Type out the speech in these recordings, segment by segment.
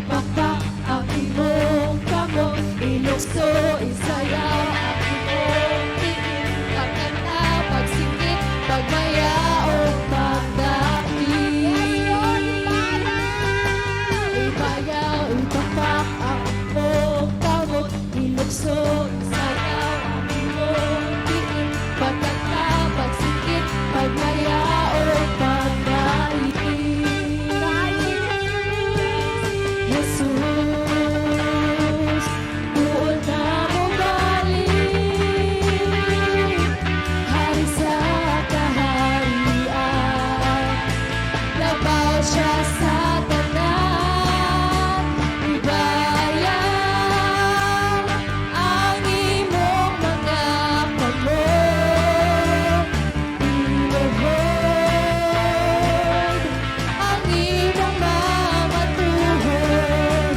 ipakpak ang imong kamot, ilukso, isayaw ang imong tingin, pagkanta, pagsingit, pagmaya o pagdating. Ibayaw, ipakpak ang imong kamot, ilukso, isayaw ang imong tingin, pagkanta, pagsingit, pagmaya o pagdating. Jesus, buod na mo balik, hari sa kaharian, labaw siya sa tanan, ibayaw ang imong mga kamot, iluhod ang imong mga tuhod,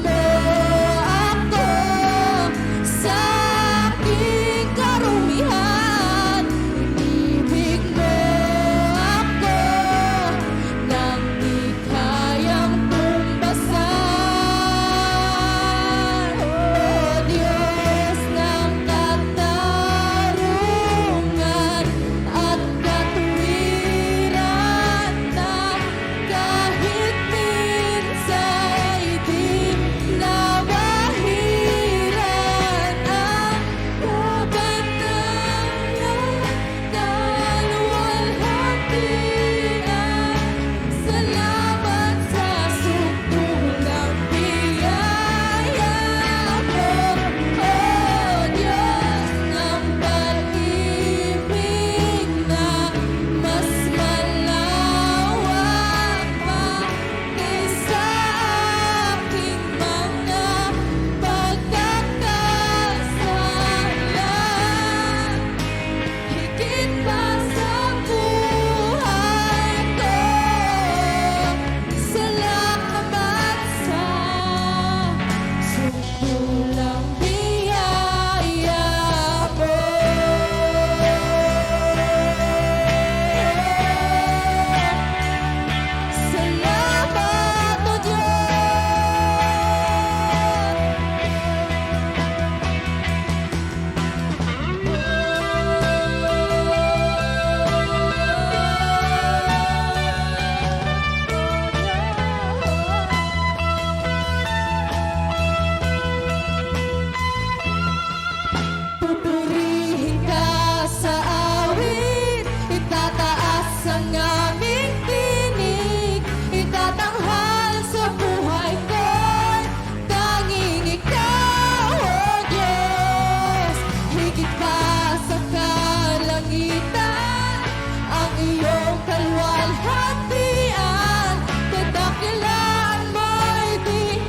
mo ako sa aking karumihan. Inibig mo ako nang di kayang tumbasan. O Diyos ng katarungan at katuwiran, na kahit minsa'y di nawahiran ang kabanayang kaluwalhatian. Salamat sa sukdulang biyaya mo, O Diyos ng pag-ibig na mas malawak pa kaysa aking mga pagkakasala. Higit pa sa buhay ko, salamat sa sukdulang biyaya mo. Salamat, O Pupurihin ka sa awit, itataas ang aming tinig, itatanghal sa buhay ko, tanging ikaw, O Diyos. Higit pa sa kalangitan, ang iyong kaluwalhatian, kadakilaan mo'y di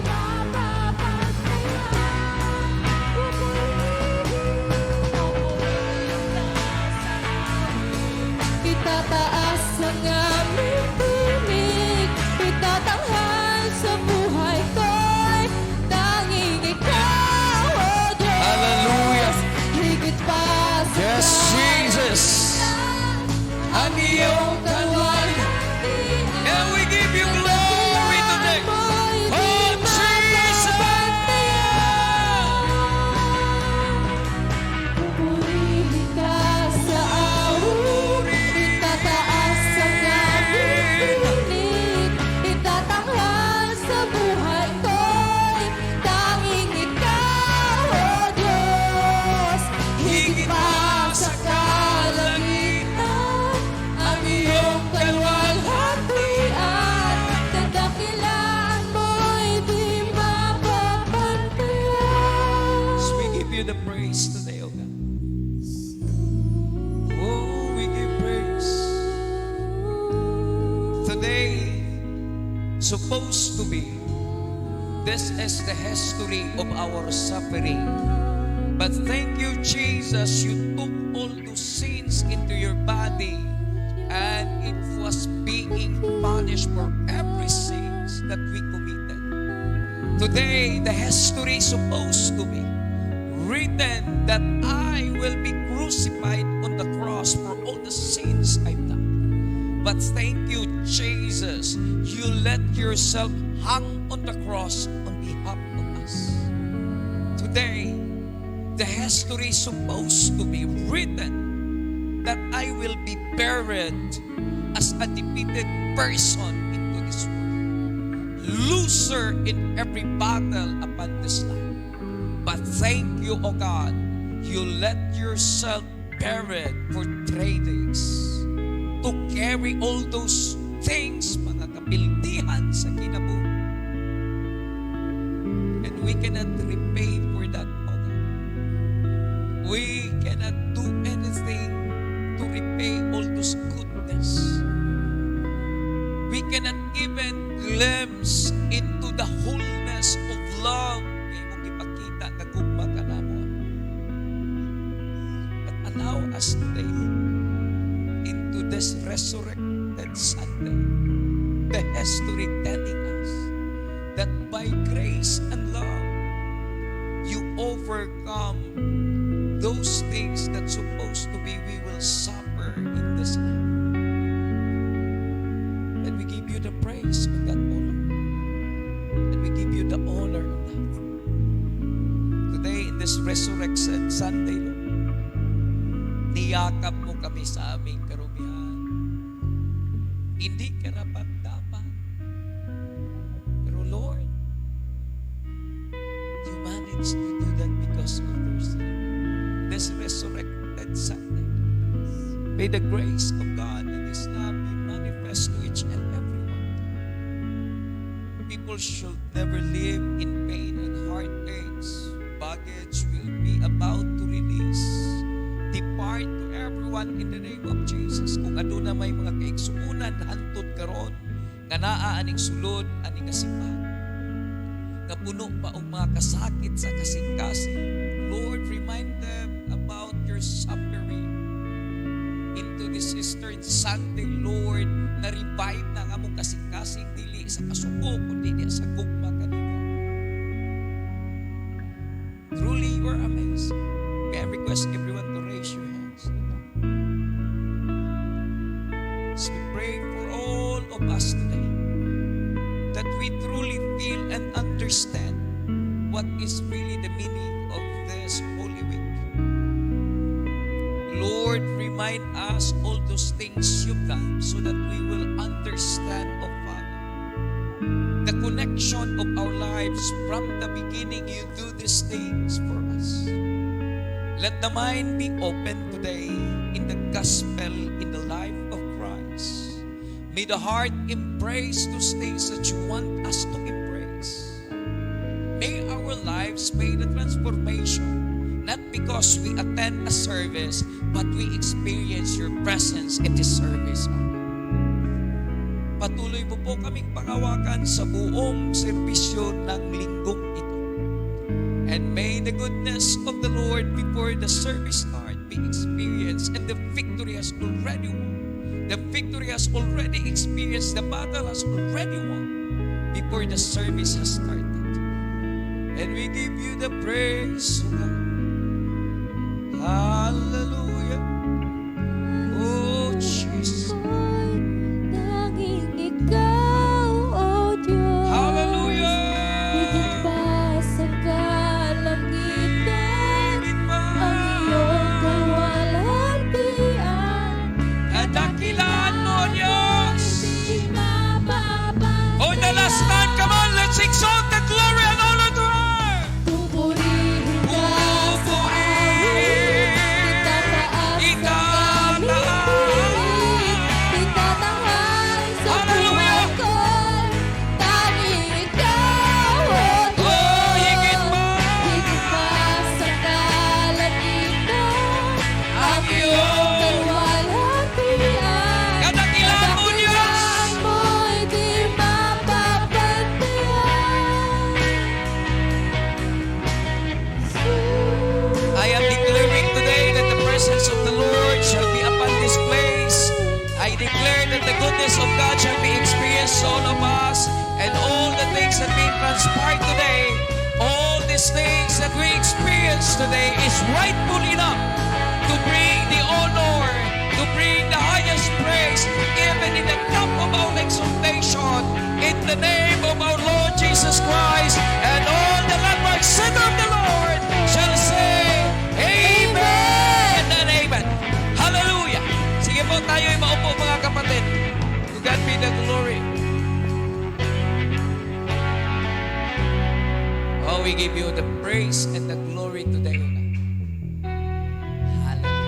itataas ang aming tinig, itatanghal sa buhay ko'y tanging ikaw, O Diyos. Hallelujah. Higit pa sa Yes, Jesus. Ang iyong kaluwalhatian, And we give you glory today. Oh, Jesus. Pupurihin ka sa awit, itataas ang aming tinig, itatanghal sa buhay ko'y tanging ikaw, O Diyos. Higit pa sa kalangitan, ang iyong kaluwalhatian, kadakilaan mo'y di mapapantayan. So we give you the praise today, oh God. Oh, we give praise. Today, supposed to be, this is the history of our suffering. But thank you, Jesus, you took all those sins into your body, and it was being punished for every sins that we committed. Today, the history is supposed to be written that I will be crucified on the cross for all the sins I've done. But thank you, Jesus, you let yourself hang on the cross on behalf of us. Today, the history is supposed to be written that I will be buried as a defeated person into this world, loser in every battle upon this life. But thank you, O God, you let yourself buried for 3 days to carry all those things, mga kapildihan sa kinabuhi. And we cannot repay for that, O God. We cannot do anything to repay all those goodness. We cannot even glimpse into the wholeness of love ngay mong ipakita na gugma ka namo. But allow us today into this resurrected Sunday, the history telling us that by grace and love, you overcome those things that supposed to be we will suffer in this life. And we give you the praise of that, O Lord. And we give you the honor of that. Today, in this Resurrection Sunday, Lord, niyakap mo kami sa aming karumihan. Hindi karapat-dapat. Pero Lord, you managed to do that because of your Son. This resurrected Sunday, may the grace of God and His love be manifest to each and every one. People should never live in pain and heartaches. Baggage will be about to release. Depart to everyone in the name of Jesus. Kung ano na may mga kaigsuunan, hantod karon, nga naa aning sulod, aning kasipan. Kapuno pa ang mga kasakit sa kasing-kasing. Lord, remind them about your suffering. Into this Easter Sunday, Lord, na-revive na nga mong kasing-kasing dili sa kasuko, kundi di sa gugma kanino. Truly, you are amazing. May I request everyone to raise your hands. As we pray for all of us today, that we truly feel and understand what is really the meaning of this Holy Week. Lord, remind us all those things you've done so that we will understand, oh Father, the connection of our lives from the beginning. You do these things for us. Let the mind be open today in the gospel, in the life of Christ. May the heart embrace those things that you want us to embrace. May our lives make the transformation, not because we attend a service, but we experience your presence in this service. Patuloy mo po kaming pangawakan sa buong serbisyo ng linggong ito. And may the goodness of the Lord before the service start be experienced, and the victory has already won. The victory has already experienced. The battle has already won before the service has started. And we give you the praise, O God. Hallelujah. Oh, Jesus. Tanging ikaw, O Diyos. Hallelujah. Higit pa sa kalangitan, ang iyong kaluwalhatian. Kadakilaan mo, Diyos. Di mapapantay. Oh, the last time, come on, let's exalt the glory and honor to her. Pupurihin ka sa awit, itataas ang aming piling, itatanghal sa buhay ko'y tanging ikaw, O Diyos. Oh, higit pa. Higit pa sa kalangitan, ang iyong kaluwalhatian. Kadakilaan mo, Diyos. Kadakilaan mo'y di mapapantayan. I am declaring today that the presence of the Lord shall be upon this place. I declare that the goodness of God shall be experienced to all of us, and all the things that being transpired today, all these things that we experience today is rightful enough to bring the honor, to bring the highest praise, even in the top of our exaltation, in the name of our Lord Jesus Christ. And all the landmarks said of the Lord shall say, Amen and Amen. Hallelujah. Sige po, tayo'y maupo mga kapatid. To God be the glory. Oh, we give you the praise and the glory today, O God. Hallelujah.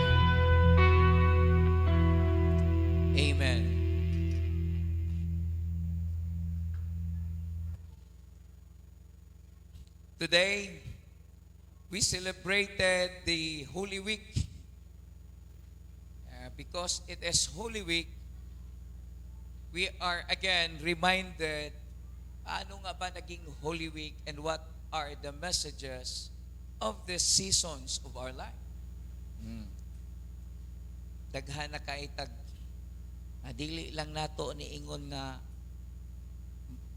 Amen. Today, we celebrated the Holy Week. Because it is Holy Week, we are again reminded ano nga ba naging Holy Week and what are the messages of the seasons of our life. Daghan na kaitag dili lang nato ni ingon nga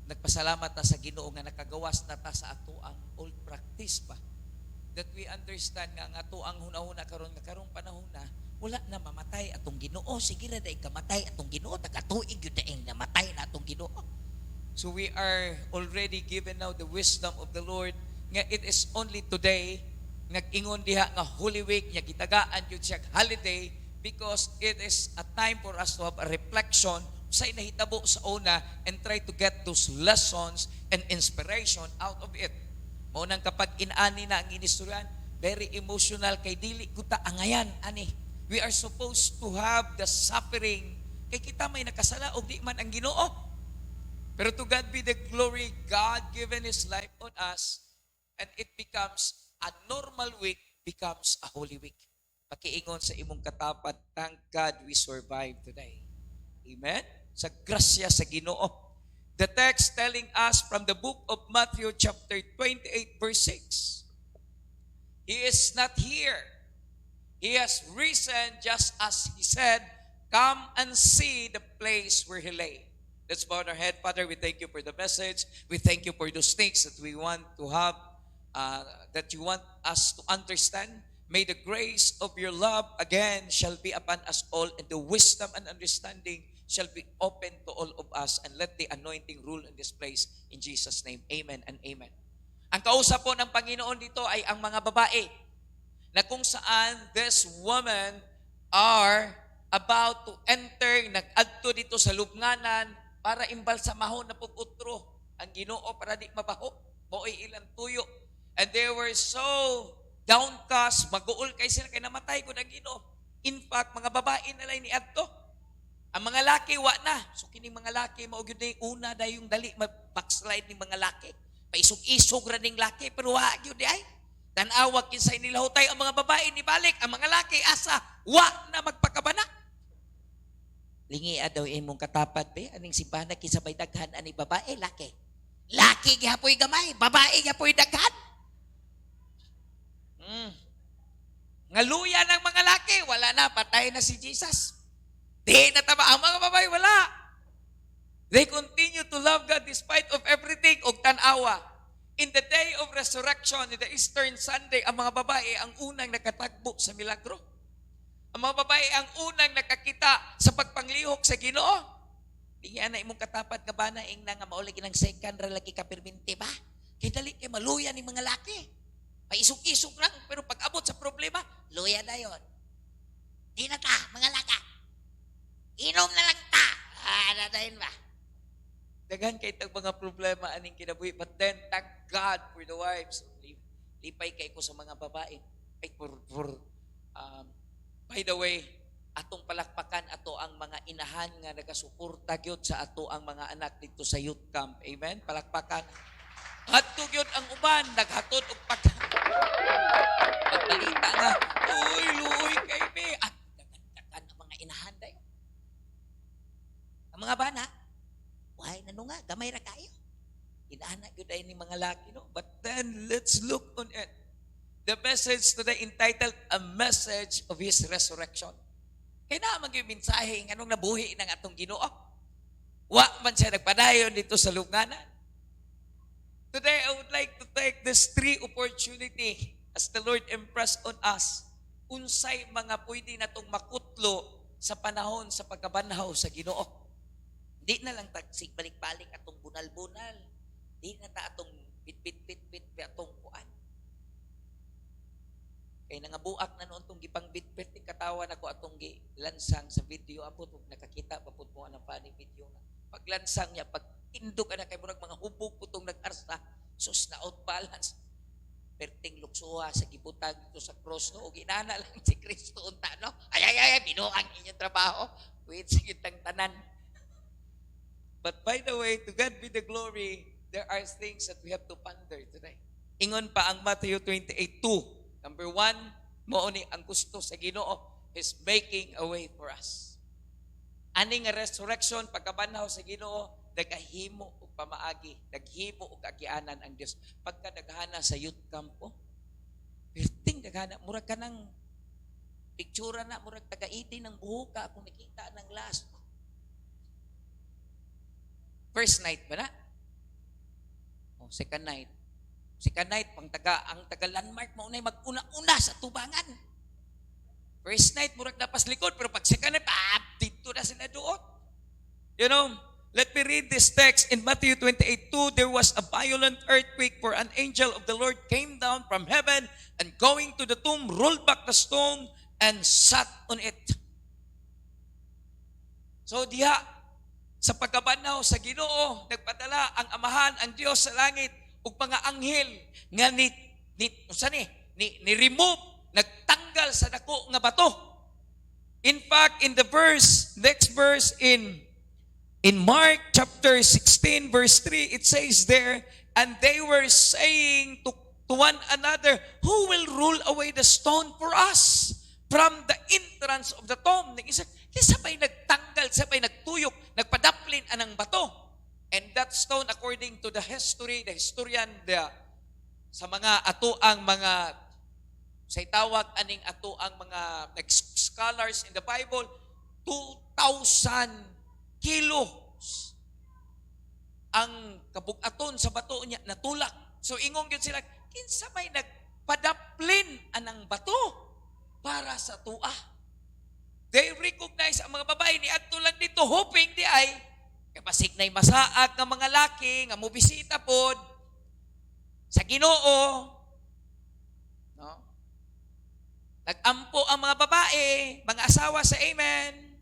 nagpasalamat ta sa Ginoo nga nakagawas na ta sa ato ang old practice pa. That we understand nga ang ato ang hunahuna karon nga karong panahon na wala na mamatay atong Ginoo. Sige ra day kamatay atong Ginoo, tagatuig gyud daing namatay na atong Ginoo. So we are already given now the wisdom of the Lord nga it is only today nag-ingon diha nga Holy Week nya gitagaan gyud siya holiday because it is a time for us to have a reflection sa nahitabo sa una and try to get those lessons and inspiration out of it. Mao nang kapag inani na ang inistoryan, very emotional kay dili kuta angayan ani. We are supposed to have the suffering kay kita may nakasala og di man ang Ginoo. Pero to God be the glory, God given His life on us and it becomes a normal week becomes a holy week. Pakiingon sa imong katapat, thank God we survived today. Amen? Sa grasya sa Ginoo. The text telling us from the book of Matthew chapter 28 verse 6. He is not here. He has risen just as He said, come and see the place where He lay. Let's bow our head. Father, we thank You for the message. We thank You for those things that we want to have, that You want us to understand. May the grace of Your love again shall be upon us all, and the wisdom and understanding shall be open to all of us, and let the anointing rule in this place. In Jesus' name, amen and amen. Ang kausap po ng Panginoon dito ay ang mga babae na kung saan this woman are about to enter, nag-adto dito sa lubnganan para imbalsamahon na pag-utro ang Ginoo para di mabaho, mo'y ilang tuyo. And they were so downcast, maguol kay sila kay namatay ko ng Ginoo. In fact, mga babae na lang ni adto. Ang mga laki wa na. So kining mga laki mao gyud day una dayong dali backslide ning mga laki. Paisog-isog ra ning laki pero wa gyud ay. Tan-awag kinsay nila hutay ang mga babae ni balik, ang mga laki asa wa na magpakabana. Lingi daw imong katapat be aning simbana kisabay daghan ani babae laki. Laki gihapoy gamay, babae gihapoy daghan. Ngaluya ng mga laki, wala na, patay na si Jesus. Di na tama, ang mga babae, wala. They continue to love God despite of everything, og tanawa. In the day of resurrection, in the Eastern Sunday, ang mga babae ang unang nakatagbo sa milagro. Ang mga babae ang unang nakakita sa pagpanglihok sa Ginoo. Di na imong katapat nga ba na ing nga maulig ng second ra lagi ka perminti ba? Kay dali kay maluya ni mga laki. Paisog-isog lang, pero pag abot sa problema, luya na yon. Di na ta, mga laka. Inom na lang ta. Nadayin ba? Daghan kay tag mga problema aning kinabuhi. But then, thank God for the wives. Lipay kay ko sa mga babae. Ay, by the way, atong palakpakan ato ang mga inahan nga nagasuporta gyud sa ato ang mga anak dito sa youth camp. Amen? Palakpakan. Hatto gyud ang uban, naghatod og pagbalita nga, uy, luoy kay me. At dagan ang mga inahan dayo. Ang mga bana, why nano nga, gamay ra kayo. Inaanak yun ay ni mga laki, no? But then, let's look on it. The message today entitled, A Message of His Resurrection. Kaya naman yung mensahe, anong nabuhi ng atong Ginoo. Wa man siya nagpadayon dito sa lubnganan. Today, I would like to take this 3 opportunity as the Lord impressed on us. Unsay mga pwede natong makutlo sa panahon sa pagkabanhaw sa Ginoo. Di na lang tagsig balik-balik atong bunal-bunal. Di na ta atong bit-bit-bit-bit atong kuan. Kay nangabuak na noon tong gipang bit-bit katawan ako atong gilansang sa video abot ug nakakita pa pud mo anang pani video na. Paglansang niya pag indog na kay murag mga hubog putong nag-arsa sus na out balance perting luksuha sa gibutang dito sa cross no ug inana lang si Kristo unta no ay binuang inyong trabaho wait sa kitang tanan. But by the way, to God be the glory, there are things that we have to ponder today. Ingon pa ang Matthew 28:2. Number 1, mao ni ang gusto sa Ginoo is making a way for us. Ani nga resurrection pagkabanhaw sa Ginoo, nagahimo og pamaagi, naghimo og kagianan ang Dios. Pagka daghana sa youth camp, perting daghana murag kanang picture na murag taga-80 ng buhuka kung nakita ng last. First night ba na? Second night. Second night, ang taga landmark mo unay mag-una-una sa tubangan. First night, murag na pas likod, pero pag second night, dito na sila doon. You know, let me read this text in Matthew 28:2. There was a violent earthquake, for an angel of the Lord came down from heaven and going to the tomb, rolled back the stone and sat on it. So diha, sa pagkabanaw sa Ginoo, nagpadala ang Amahan, ang Diyos sa langit, ug mga anghel nga ni remove, nagtanggal sa dako nga bato. In fact, in the next verse in Mark chapter 16 verse 3, it says there, and they were saying to one another, who will roll away the stone for us from the entrance of the tomb? Sabay nagtanggal, sabay nagtuyok, nagpadaplin anang bato. And that stone, according to the historian, sa mga atoang mga, sa itawag aning atoang mga scholars in the Bible, 2,000 kilos ang kabug-aton sa bato niya natulak. So ingong gyud sila, kinsa may nagpadaplin anang bato para sa tuah. They recognize ang mga babae ni adto lang dito hoping di ay kapasig nay masaag nga mga laki nga mobisita pod sa Ginoo. No? Nag-ampo ang mga babae, mga asawa sa amen.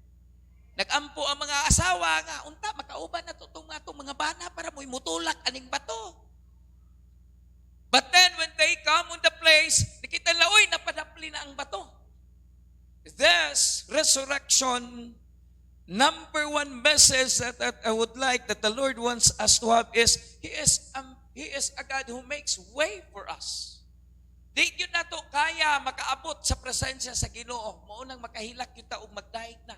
Nag-ampo ang mga asawa nga unta makauban na tutong atong mga bana para mo'y mutulak aning bato. But then when they come on the place, nakita nila, uy, napadapli na ang bato. This resurrection, number one message that I would like that the Lord wants us to have is, He is a God who makes way for us. Di yun na to kaya makaabot sa presensya sa Ginoo. Maunang makahilak yun ta o magdahig na.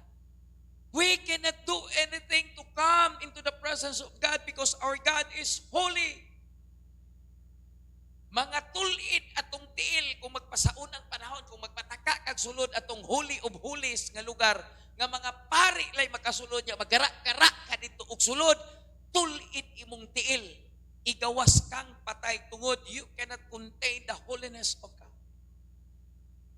We cannot do anything to come into the presence of God because our God is holy. Mga tulid atong tiil kung magpasaon ang panahon, kung magpataka kag sulod atong holy of holies nga lugar, nga mga pari lay makasulod niya, magara-kara ka dito og sulod, tulid imong tiil. Igawas kang patay tungod, you cannot contain the holiness of God.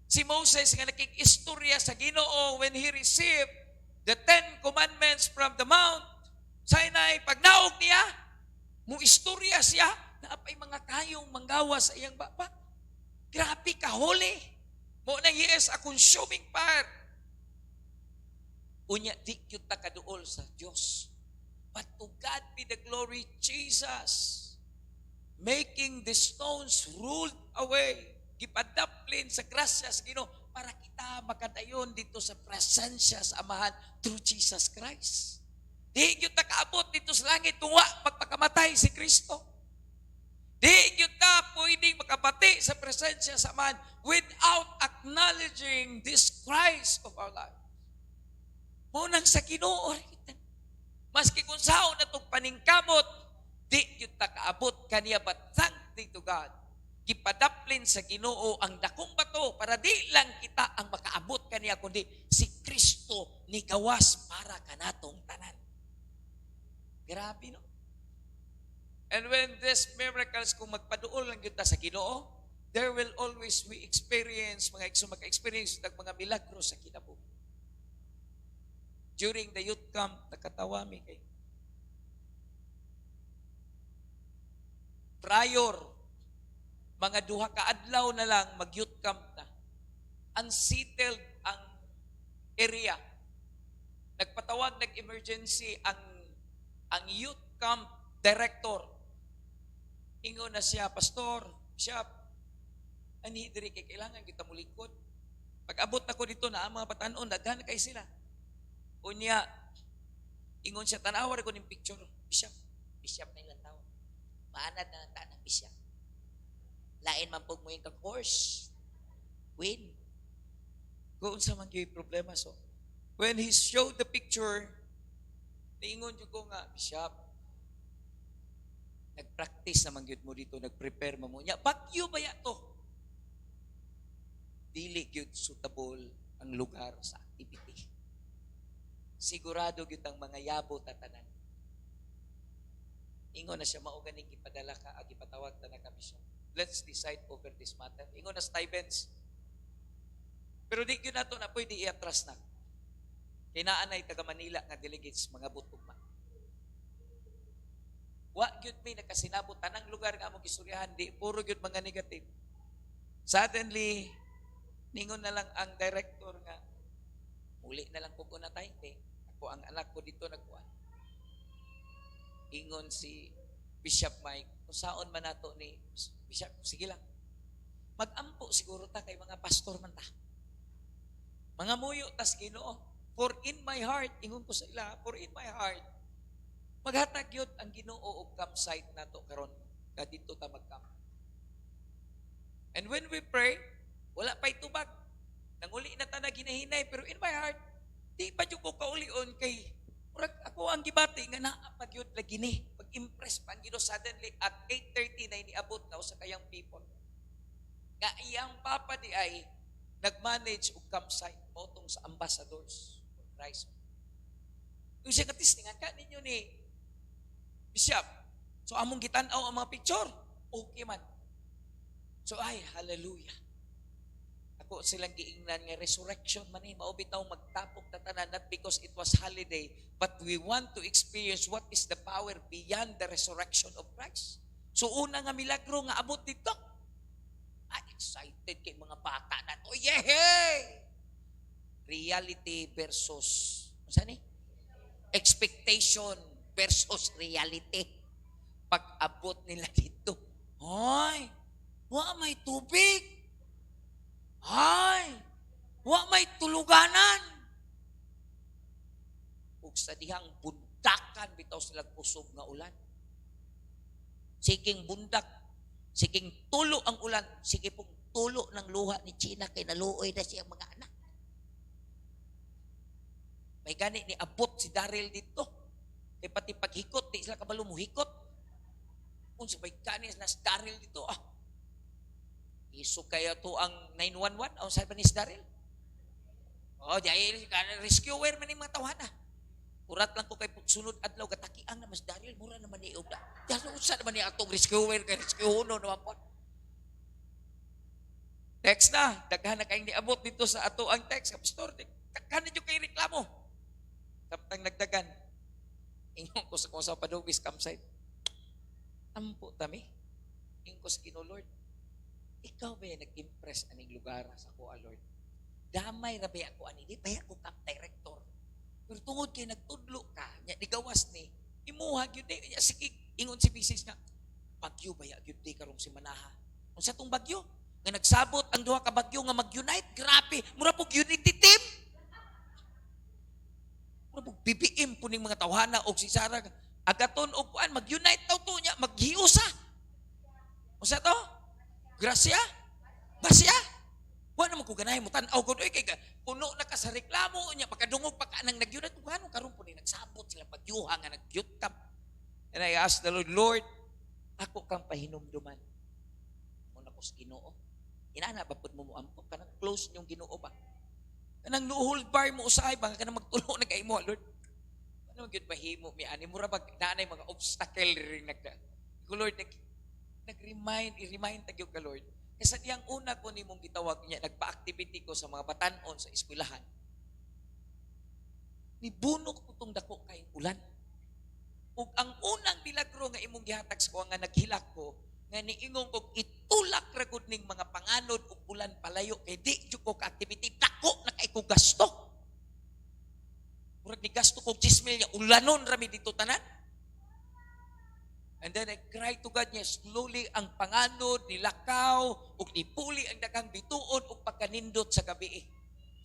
Si Moses nga nakikistorya sa Ginoo when he received the 10 commandments from the Mount Sinai, pag naog niya, muistorya siya, na apay mga kayong manggawa sa iyang baba. Grabe ka, holy. Mo nang He is a consuming fire. Unya, di kita kaduol sa Diyos. But to God be the glory, Jesus, making the stones rolled away, gipadaplin sa grasya sa Ginoo, para kita makadayon dito sa presensya sa Amahan through Jesus Christ. Di kita kaabot dito sa langit kung magpakamatay si Kristo. Di kita pwedeng makabati sa presensya sa Amahan without acknowledging this Christ of our life. Munang sa Ginoo kita. Maski kung sao na itong paningkamot, di kita kaabot kaniya, but thanks to God. Gipadaplin sa Ginoo ang dakong bato para di lang kita ang makaabot kaniya, kundi si Kristo ni gawas para kanatong tanan. Grabe, no? And when these miracles, kung magpaduol lang kita sa Ginoo, there will always we experience, maka-experience ng mga milagro sa kinabuhi. During the youth camp, nakatawa mi kay prior, mga duha ka adlaw na lang mag-youth camp na. Unsettled ang area. Nagpatawag, nag-emergency ang youth camp director. Ingon na siya, Pastor, siya, ani diri kay kailangan kita mulingkod. Pag-abot na ko dito na ang mga batanon, daghan kay sila. Unya, ingon siya, tanawar ko ng picture. Bishop na ilang taon. Maanad na ang ng bishop. Lain man po mo yung kag-horse. Win. Kung sa man yung problema. So, when he showed the picture, niingon yung ko nga, Bishop, nag-practice naman yun mo dito, nag-prepare mo niya. Bagyo ba to? Dili yun suitable ang lugar sa activity. Sigurado yun ang mga yabo tatanan. Ingon na siya, mao ganing ipadala ka, ipatawag ta na kami siya. Let's decide over this matter. Ingon na Stevens. Pero di yun nato na pwede i-atras na. Kinaanay taga Manila nga delegates mga butog man. Wa gyud may nakasinabot tanang lugar nga among gisuryahan, di puro gyud mga negative. Suddenly ningon na lang ang director nga muli na lang ko na tayo kay ako ang anak ko dito nagkuan. Ingon si Bishop Mike, kung saon man nato ni Bishop, sige lang. Mag-ampo siguro ta kay mga pastor man ta. Mga muyo tas Ginoo. For in my heart, ingon ko sa ila, for in my heart, maghatag yun ang Ginoo og campsite nato karon kadito ta magcamp. And when we pray, wala pa'y tubag. Nanguli na ta na ginahinay, pero in my heart, di pa dyan ko kaulion kay murag ako ang gibati nga naapag yun lagi ni. Pag-impress pa ang Ginoo suddenly at 8:30 na iniabot na sa kayang people. Nga iyang papa di ay nag-manage og campsite motong sa ambassadors for Christ. Kung siya katistingan ka ninyo ni Bishop, so among gitan-aw ang mga picture, okay man. So ay, hallelujah. Ako silang giingnan nga resurrection man eh, maubitaw magtapok na tanan, not because it was holiday, but we want to experience what is the power beyond the resurrection of Christ. So una nga milagro nga abot dito. Excited kay mga bata na to. Yehey! Reality versus, saan eh? Expectation versus reality. Pag-abot nila dito, ay, wa may tubig. Ay, wa may tuluganan. Ug sa dihang bundakan bitaw silang kusog nga ulan. Siging bundak, siging tulo ang ulan, sige pong tulo ng luha ni China kay naluoy na siyang mga anak. May gani ni abot si Daryl dito. Kay pati paghikot, di sila kabalo mo hikot. Kung sa may gani na si Daryl dito, iso kaya to ang 911, ang sabi ni si Daryl. Dahil rescuer man yung mga tawana. Urat lang ko kay sunod adlaw gatakian na mas Daryl, mura naman ni Uda. Dahil usa naman ni atong rescuer kay rescue huno naman po. Text na, daghan na kayong niabot dito sa ato ang text. Pastor, daghan na nyo kayo reklamo. Kapag nagdagan, ingon ko sa kung sa Padugis campsite, ampo tami. Ingon ko sa Ginoo, Lord, ikaw ba yung nag-impress aning lugar sa kuha, Lord? Damay na ba ako ani, di ba ako camp director? Pero tungod kayo nagtudlo ka, niya nigawas ni, imuhag yun di, sige, ingon si Bisis nga, bagyo ba yun di karong si Manaha? Kung sa itong bagyo, nga nagsabot ang duha ka bagyo nga mag-unite, grabe, mura pong unity team. Mura pong BBM po ng mga tawhana o si Sarah, agaton o kuan, mag-unite daw to niya, maghiusa. O sa to? Grasya? Basya? Wala naman ko ganahin mo, tanaw ko doon, kaya puno na ka sa reklamo niya, pagkadungog pa ka nang nag-unite, kung anong karoon po niya, nagsabot sila pagyuha nga nag-yutkap. And I asked the Lord, Lord, ako kang pahinumduman. Muna ko sa Ginoo. Inana ba po mo ampok ka nang close niyong Ginoo ba? Kanang no-hold bar mo usahay ba, ka nang magtulo na kayo mo, Lord. Ano mag yun mahimo, may ani, mura ba, naanay mga obstacle rin nagda. Lord, i-remind tagyo ka, Lord. Kasi diyang una ko ni mong gitawag niya, nagpa-activity ko sa mga batanon sa eskwelahan. Nibunok ko itong dako kayong ulan. Ug ang unang milagro nga imong gihatag sa ko nga naghilak ko, nga niingong kong itulak ragod ning mga panganod ug ulan palayo, kay di jud ko ka-activity, dako na kay ko gasto. Murag ni gasto ko 10 milya, ulanon rami dito tanan. And then I cried to God niya, slowly ang panganod, nilakaw, ug nipuli ang daghang bituon ug pagkanindot sa gabi.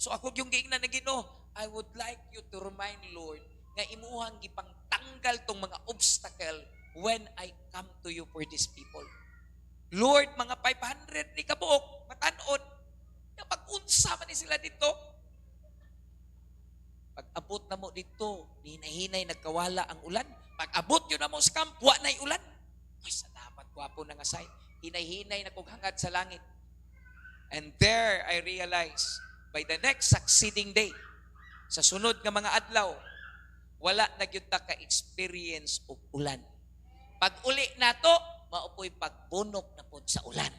So ako yung giingnan na Ginoo, I would like you to remind Lord nga imuhang gipangtanggal tong mga obstacle when I come to you for these people. Lord, mga 500 ni kabuok, matanon, na mag-unsa man ni sila dito. Pag-abot na mo dito, hinay-hinay nagkawala ang ulan. Pag-abot yun na mo sa camp, wa na'y ulan. Ay, salamat, gwapo na nga say. Hinay-hinay na kong hangad sa langit. And there I realized, by the next succeeding day, sa sunod nga mga adlaw, wala na gyud ta ka-experience og ulan. Pag uli nato, maupoy pagbunok na pod sa ulan.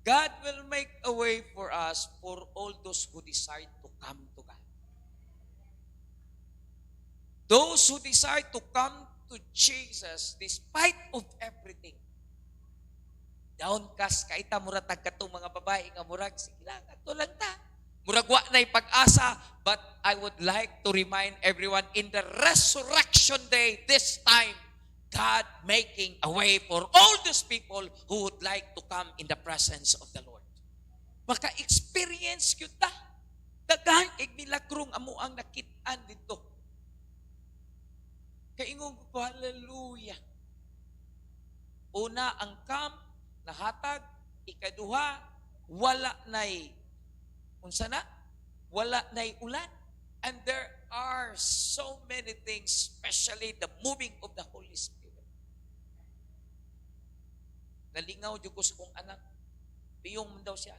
God will make a way for us for all those who decide to come to God. Those who decide to come to Jesus despite of everything. Downcast ka ita, murag tagkatong mga babae nga murag, sige lang, ato lang ta. Murag wa na'y pag-asa, but I would like to remind everyone in the resurrection day, this time, God making a way for all those people who would like to come in the presence of the Lord. Maka-experience yun ta. Daghan kay milagrong amo ang nakitaan dito. Kaingong ko, hallelujah. Una, ang camp, nahatag, ikaduha, wala na'y, unsa na? Wala na'y ulan. And there are so many things, especially the moving of the Holy Spirit. Nalingaw dyan ko sa kong anak. Piyong man daw siya.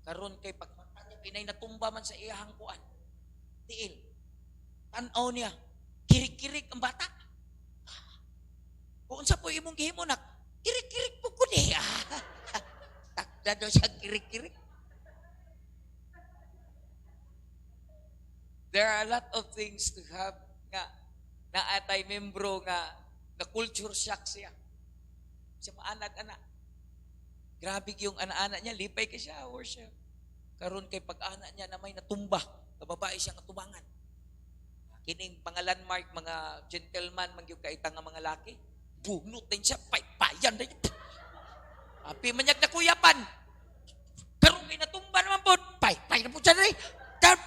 Karon kay pagmata niya, pinay natumba man sa iyahang kuan. Tiil. Tanaw niya. Kirik-kirik ang bata. Kung sa po imong gihimo nak, kirik-kirik po ko niya. Takda daw siya kirik-kirik. There are a lot of things to have nga na atay membro nga na culture shock siya. Siya maanak-anak. Grabe yung anak-anak niya, lipay ka siya, worship. Karon kay pag-anak niya na may natumba, na babae siya katubangan. Kining pangalan-mark, mga gentleman, magyug kaitang nga mga laki, bunot din siya, paypayan din. Api manyag na kuyapan. Karon kay natumba naman po, pay na po siya rin.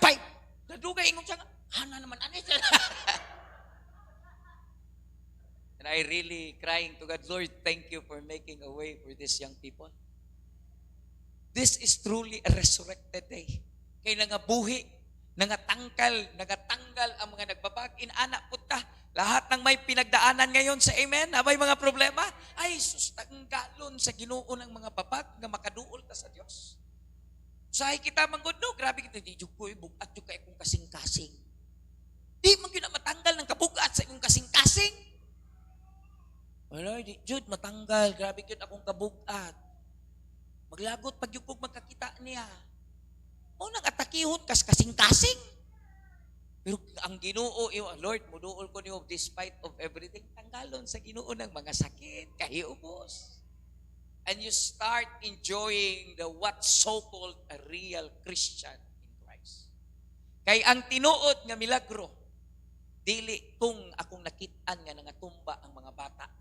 Pay. Nadugay ingong siya, hana naman, anay siya. And I really crying to God, Lord, thank you for making a way for these young people. This is truly a resurrected day. Kaya nangabuhi, nagatanggal ang mga nagbabag. Inaanak po ta, lahat ng may pinagdaanan ngayon sa amen, abay mga problema, ay sustanggalon sa Ginoo ng mga babag na makaduol ta sa Dios. Usahay kita manggod, no? Grabe kita, di ko bugat yung kay kong kasing-kasing. Di man yun na matanggal ng kabugat sa ikong kasing-kasing. Wala, di Jude, matanggal. Grabe yun akong kabugat. Maglagot pag yung magkakita niya. O nang atakihon kas kasing-kasing. Pero ang Ginoo, Lord, muduol ko niyo despite of everything, tanggalon sa Ginoo ng mga sakit, kahiubos. And you start enjoying the what so-called a real Christian in Christ. Kay ang tinuod nga milagro, dili kung akong nakitaan nga nangatumba ang mga bata.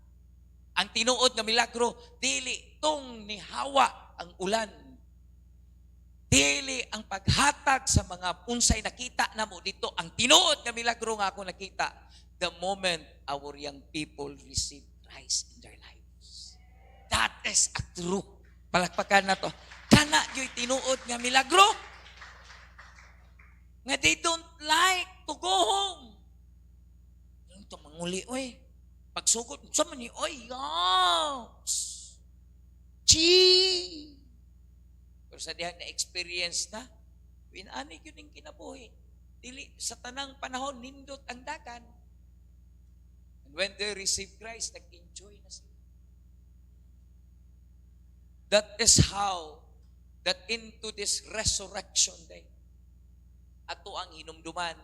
Ang tinuod nga milagro, dili tong nihawa ang ulan. Dili ang paghatag sa mga unsay nakita namo dito. Ang tinuod nga milagro nga ako nakita, the moment our young people receive Christ in their lives. That is a true. Palakpakan na to. Kana yo'y tinuod nga milagro. Nga they don't like to go home. Ito manguli, oy. Pagsugod, sa man ni, oy, yes. Gee. Pero sa dihang na-experience na, winani yun yung kinabuhi. Dili, sa tanang panahon, nindot ang dagan. And when they receive Christ, nag-enjoy na sila. That is how, that into this resurrection day, ato ang hinumduman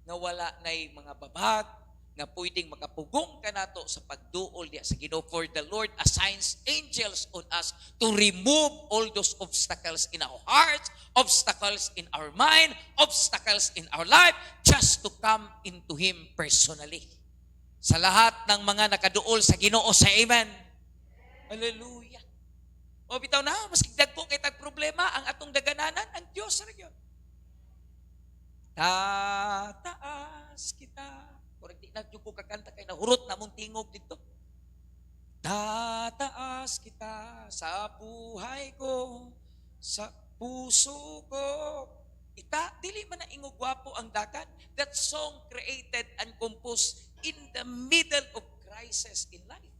na wala na'y mga babag, nga pwedeng makapugong ka nato sa pagduol diya sa Ginoo. For the Lord assigns angels on us to remove all those obstacles in our hearts, obstacles in our mind, obstacles in our life, just to come into Him personally. Sa lahat ng mga nakaduol sa Ginoo sa amen. Hallelujah. O bitaw na, mas kigdagpo kay tag problema, ang atong dagananan, ang Diyos ra gyud. Tataas kita. Kung di na ko kakanta kay nahurot na mong tingog dito. Tataas kita sa buhay ko, sa puso ko. Dili man na ingog gwapo ang dagan. That song created and composed in the middle of crisis in life.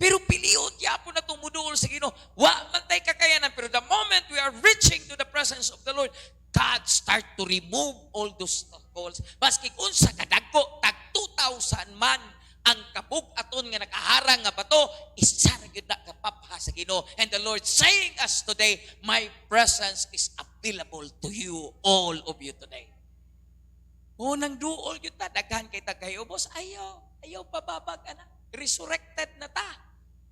Pero piliot yapon na tumuduol sa Ginoo. Wa man tay kakayanan, pero the moment we are reaching to the presence of the Lord, God start to remove all those obstacles. Maski unsa kadagko, tagtuta 2,000 man ang kabug-aton nga nakaharang nga bato, isa ra gyud na kapapha sa Ginoo. And the Lord saying us today, my presence is available to you, all of you today. Nang duol yun ta, daghan kay tagayobos, ayaw pababag na. Resurrected na ta.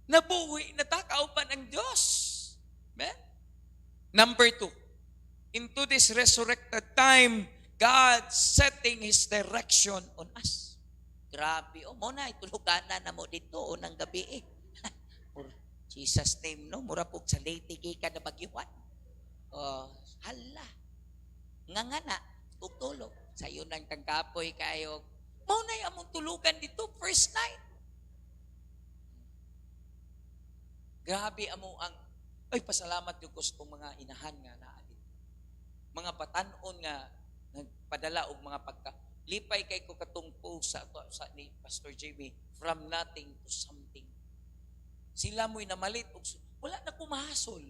Nabuhi na ta, kauban ang Diyos. Amen? Number 2, into this resurrected time, God setting His direction on us. Grabe, mo na, ituluganan na mo dito, unang gabi eh. For Jesus name, no? Mura po sa lady ka na bagyuhan. Hala. Nga na, tutulog. Sayo nang tangkapoy kayo. Mo na among tulugan dito, first night. Grabe amo ang, pasalamat yung gusto mga inahan nga na dito. Mga batanon nga, nagpadala og mga lipay kay ko katong post sa ni Pastor Jamie, from nothing to something. Sila mo'y namalit og wala na kumahasol.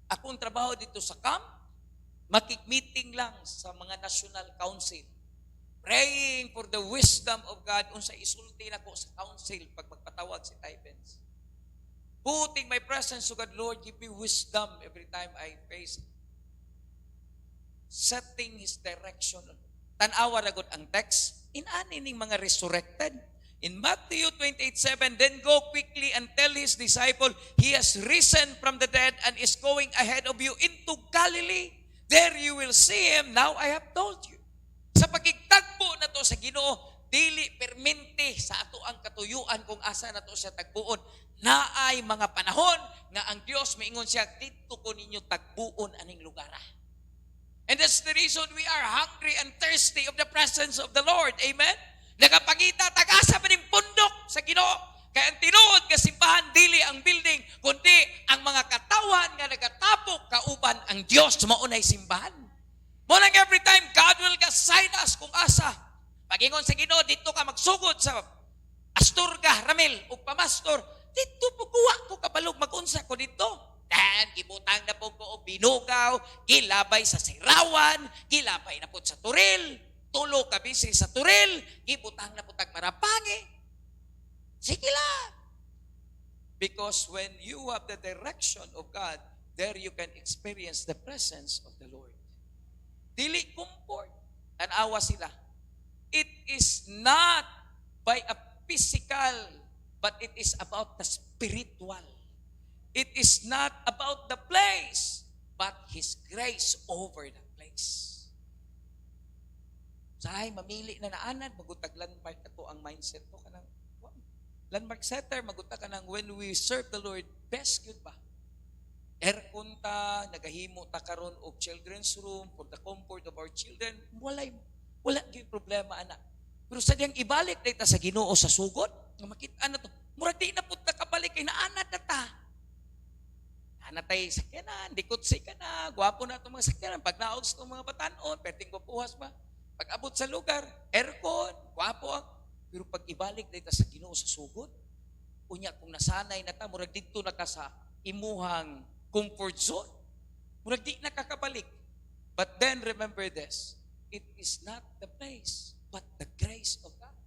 Akong trabaho dito sa camp, makik-meeting lang sa mga national council. Praying for the wisdom of God unsa isulti na ko sa council pag magpatawag si Typens. Putting my presence to God, Lord, give me wisdom every time I face it. Setting His direction. Tanawa na ang text, inani ning mga resurrected. In Matthew 28:7, then go quickly and tell His disciple, He has risen from the dead and is going ahead of you into Galilee. There you will see Him. Now I have told you. Sa pagkigtagpo na to sa Ginoo, dili permente sa ato ang katuyuan kung asa na to sa tagbuon. Naay mga panahon nga ang Dios maingon siya, dito ko ninyo tagbuon aning lugar. And that's the reason we are hungry and thirsty of the presence of the Lord. Amen? Nagapangita, tagasa pa ning pundok sa Ginoo. Kaya ang tinuod nga simbahan, dili ang building, kundi ang mga katawan nga nagatapok kauban ang Diyos maunay simbahan. Munang every time, God will guide us kung asa. Pag-ingon sa Ginoo, dito ka magsugod sa Asturga, Ramil, o Pamastor, dito po kuha ko kabalog, mag-unsa ko dito. Dan, gibutang na po ko o binugaw, gilabay sa Sirawan, gilabay na po sa Turil, tulo kabisi sa Turil, gibutang na po tag Marapangi. Sige lang. Because when you have the direction of God, there you can experience the presence of the Lord. Dili comfort. Tanawa sila. It is not by a physical, but it is about the spiritual. It is not about the place, but His grace over the place. Sahay, mamili na naanad, magutag landmark na to ang mindset to. Kanang, landmark setter, magutag ka ng when we serve the Lord, best yun ba? Aircon ta, nagahimo ta karon og children's room for the comfort of our children. Wala yung problema, anak. Pero sa diyang ibalik na ita sa Ginoo sa sugod, nga makita na to, murag di na punta kabalik kay naanad na ta. Anatay sakyanan, dikutsi ka na, gwapo na itong mga sakyanan. Pag naogs itong mga batanon, perting pupuhas ba? Pag abot sa lugar, aircon, gwapo ang. Pero pag ibalik dito sa Ginoo sa sugod, unya kung nasanay na ta, murag dito na ka sa imuhang comfort zone. Murag di nakakabalik. But then remember this, it is not the place, but the grace of God.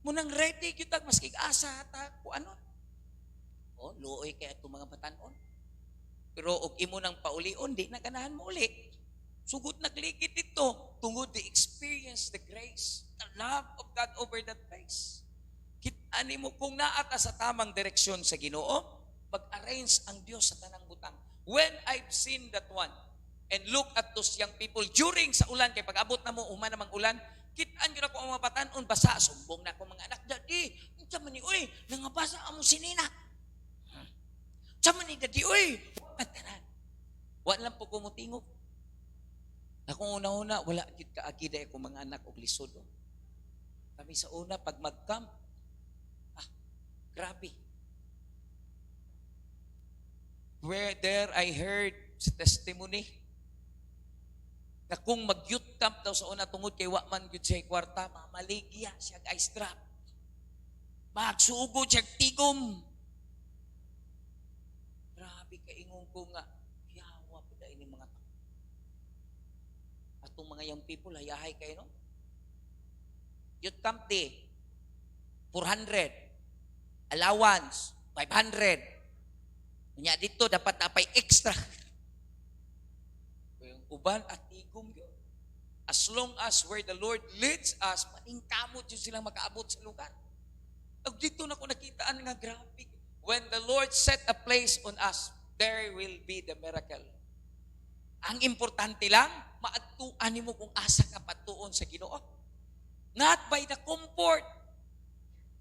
Munang ready kita, maskig asa ta, kung ano. Luoy kaya itong mga batanon. Pero og imo nang paulion, di na ganahan mo uli. Sugod nagligid dito, tungod the experience, the grace, the love of God over that place. Kitani mo, kung naata sa tamang direksyon sa Ginoo, mag-arrange ang Diyos sa tanang butang. When I've seen that one, and look at those young people, during sa ulan, kay pag-abot na mo, uman namang ulan, kitaan yun ako ang mga batanon, basa, sumbong na ako mga anak, Daddy, unsa man ni, uy, nangabasa amo sinina. Sama ni Daddy, uy, matanan. Wala lang po kumutingog. Akong una-una, wala yun kaagida ako mga anak o lisod. Kami sa una, pag mag-camp, grabe. Where there I heard sa testimony, na kung mag-youth camp daw sa una tungod kay Wakman yun siya kwarta, mamaligya siya ice drop. Magsugod siya tigom. Grabe kaingon ko nga, yawa po dahil mga tao. Atong mga young people, hayahay kayo, no? Youth camp day, 400. Allowance, 500. Nya dito dapat napay extra. Yung uban at tigom yun. As long as where the Lord leads us, maningkamot yun silang makaabot sa lugar. At dito na ko nakitaan nga grabe. When the Lord set a place on us, there will be the miracle. Ang importante lang, maadtuan mo kung asa ka patuon sa Ginoo. Not by the comfort,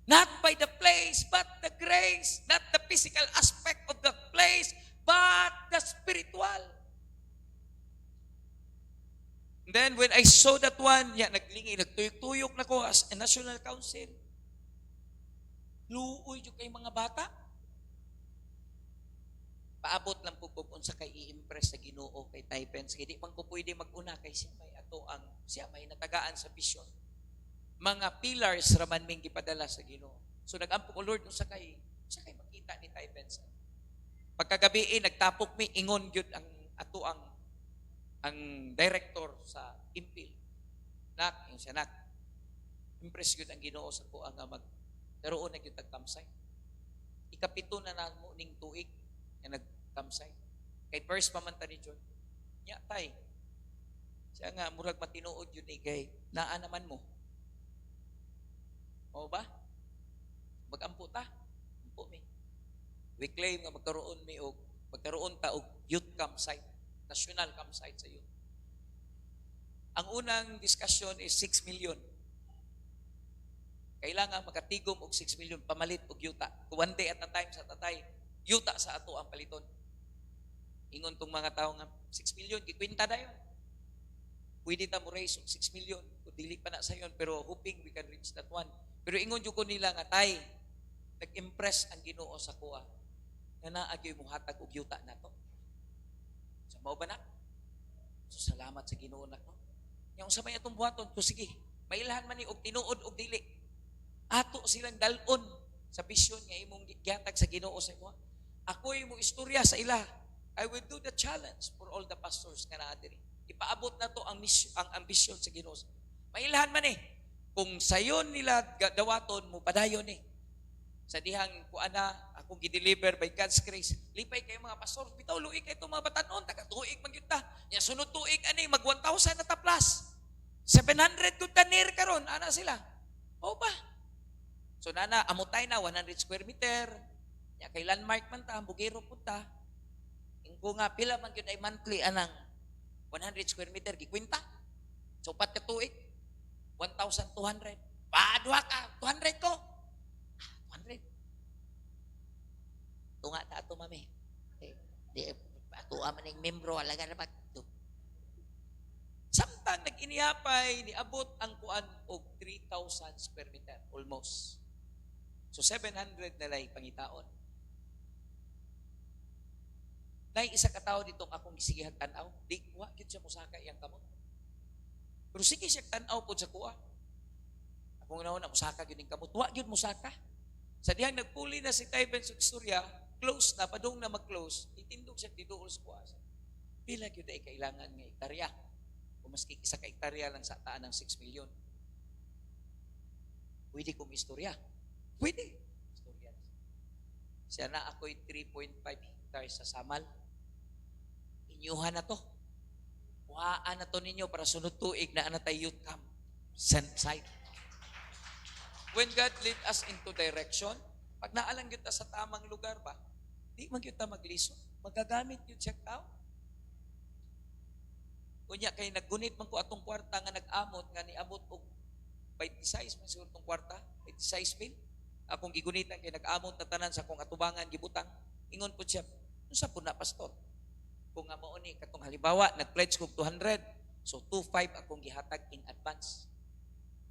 not by the place, but the grace. Not the physical aspect of the place, but the spiritual. And then when I saw that one, naglingi, nagtuyok-tuyok na ko as a national council. Luoy yung kay mga bata. Paabot lang po kung sa kay i-impress sa Ginoo kay Typens. Hindi pang ko pwede mag-una kay siya may natagaan sa vision. Mga pillars raman ming gipadala sa Ginoo. So nag-ampo ko Lord sa kay makita ni Typens. Pagkagabi nagtapok mi ingon gyud ang director sa Impil. Yung siya impress gyud ang Ginoo sa ko nga magkaroon na gyud tagkamsay. Ikapito na namo ning tuig nga nagkamsay. Kay first pamanta ni John. Nya tay. Siya nga murag matinuod yun kay naa naman mo. O ba? Magampo ta. Ampo mi. We claim nga magkaroon ta og youth campsite, national campsite sa youth. Ang unang discussion is 6 million. Kailangan makatigom og 6 million pamalit og yuta. One day at a time sa tatay, yuta sa ato ang paliton. Ingon tong mga tao nga 6 million gikwenta dayon. Pwede ta mo raise og 6 million kung dili pa na sayon pero hoping we can reach that one. Pero ingon jud ko nila nga tay, nag-impress ang Ginoo sa kuha. Nga naagyoy mo hatag og yuta nato. Sa mao ba na? So salamat sa Ginoo nako. Yang sa may atong buhaton, so sige, mailahan man ni og tinuod og dili. Ato silang dalon sa vision nga imong gihatag sa Ginoo sa imo. Ako imo istorya sa ila. I will do the challenge for all the pastors nga naa diri. Ipaabot na to ang mission, ang ambisyon sa Ginoo. Mailahan man kung sayon nila dawaton mo padayon sa dihang kuana akong gi-deliver by God's grace. Lipay kay mga pastor, bitaw luig kay itong mga batanon, taga-tuig man yun ta. Nya sunod tuig mag 1,000 na ta plus. 700 good tanir karon, ana sila. O ba? So nana, amutay na 100 square meter. Nya kay landmark man ta, bugiro punta. Ingko nga pila man gyud ay monthly anang 100 square meter gikwenta. So pat ka tuig 1,200. Padua ka, 200 ko. 200. Tunga ta ato mami. Di ato man ning membro alaga na pagto. Samtang nag-iniyapay niabot ang kuan og 3,000 square meter almost. So 700 na lay pangitaon. Nay isa ka tawo ditong akong gisigihag tan-aw, di wa gyud siya musaka iyang kamot. Pero sige siya tan-aw pod sa kuha. Akong na musaka gyud ning kamot, wa gyud musaka. Sa dihang nagpuli na si Typens sa istorya, close na padung na mag-close, itindog siya tiduol sa kuha. Pila gyud ay kailangan nga hektarya. Kung maski isa ka hektarya lang sa taan ng 6 million. Pwede kong istorya. Pwede. Istorya. Siya na ako'y 3.5 hectares sa Samal. Inyuhan na to. Kuhaan na to ninyo para sunod tuig na anatay youth camp. Site. When God lead us into direction, pag naalang yun ta sa tamang lugar ba, di man yun ta magliso. Magagamit yun siya tao. Kunya kay naggunit man ko atong kwarta nga nag-amot nga niabot og 26 man siguro tong kwarta, 26 mil. Akong gigunitan kay nag-amot na tanan sa akong atubangan gibutang. Ingon po siya, unsa po na pastor? Kung nga mao ni katong halimbawa nag-pledge kog 200, so 25 akong gihatag in advance.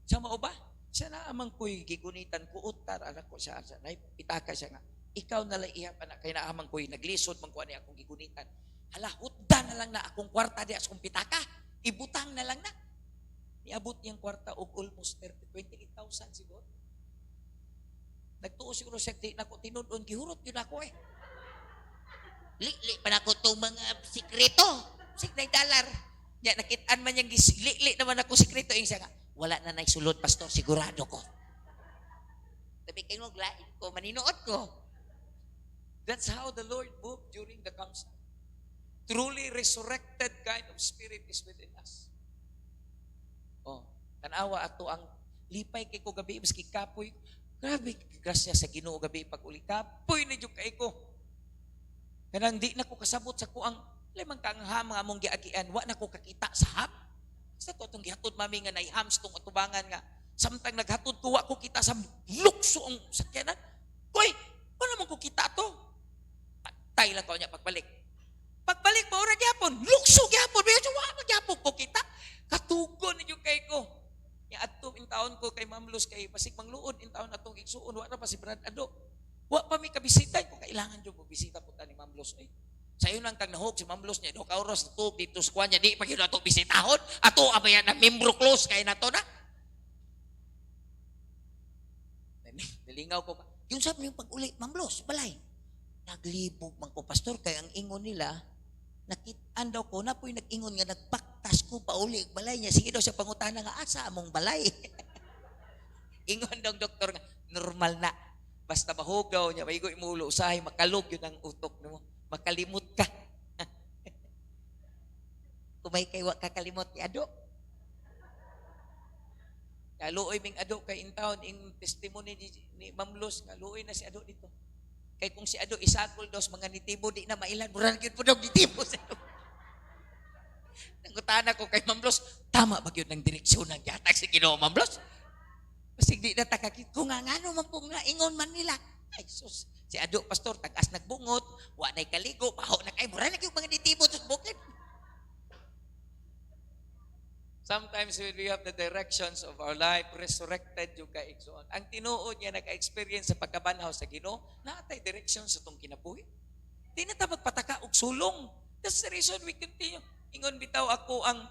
Sa mao ba? Siya na amang ko'y gigunitan ko utar anak ko siya sa pitaka siya nga. Ikaw na lang iya pa na kay na amang ko'y naglisod man ko ani akong gigunitan. Hala, hutdan na lang na akong kwarta di akong pitaka. Ibutang na lang na. Niabot niyang kwarta og almost 28,000 siguro. Nagtuo siguro siya, di na ko tinudon, gihurot yun ako Li pa na ko itong mga sikreto. $6. Ya, nakitaan man niyang li naman ako sikreto. Yung siya nga, wala na naisulod, pastor, sigurado ko. Sabi kayo, lain ko, maninood ko. That's how the Lord moved during the council. Truly resurrected kind of spirit is within us. Oh, tanawa ato ang lipay kay ko gabi maski kapoy. Grabe grasya sa Ginoo gabi pag uli kapoy ni jud kay ko. Kanang di na ko kasabot sa kuang lemang kang ham nga among giagian, wa na ko kakita sa ham. Sa to tong gihatod mami nga nay hams tong atubangan nga samtang naghatod ko wa ko kita sa lukso ang sakyanan. Koy, wala man ko kita to. Patay lang ko niya pagbalik. Pagbalik mo ora gyapon, lukso gyapon, medyo wa magyapon ko kita. Katugon niyo kay ko. Ya adto in taon ko kay Ma'am Luz kay pasig mangluod in taon atong igsuon wa na pa si Brad Ado. Wa pa mi kabisita ko kailangan jud mo bisita ko ta ni Ma'am Luz ay. Sayo nang tag nahog si Ma'am Luz niya do ka oras to dito sa kuanya di pa gyud ato bisitahon. Ato abayan na membro close kay nato na. Nilingaw ko pa. Yung sabi yung pag-uli, Ma'am Los, balay. Naglibog man ko, pastor, kaya ang ingon nila, nakitaan daw ko, na po'y nag-ingon nga, nagpaktas ko pa uli, balay niya. Sige daw siya pangutana nga, asa among balay. Ingon daw doktor nga, normal na. Basta mahugaw niya, maigo imulo, usahay, makalog yun ang utok mo. Makalimot ka. Kumay kay kakalimot ni Ado. Luoy ming Ado kay intaon ing testimony ni Ma'am Luz nga luoy na si Ado dito. Kay kung si Ado isakol dos mga nitibo di na mailan murag gyud pud og nitibo sa Nangutana ko kay Ma'am Luz, tama ba gyud ng direksyon ng gihatag si Ginoo Ma'am Luz? Basig di na takakit ko nga ngano man po nga ingon man nila. Ay sus, si Ado pastor tagas nagbungot, wa nay kaligo, paho na kay murag gyud mga nitibo sa bukid. Sometimes when we have the directions of our life, resurrected yung kaigsoon. Ang tinuod niya nag-experience sa pagkabanhaw sa Ginoo, naatay direction sa itong kinabuhi. Di na ta magpataka og sulong. That's the reason we continue. Ingon bitaw ako ang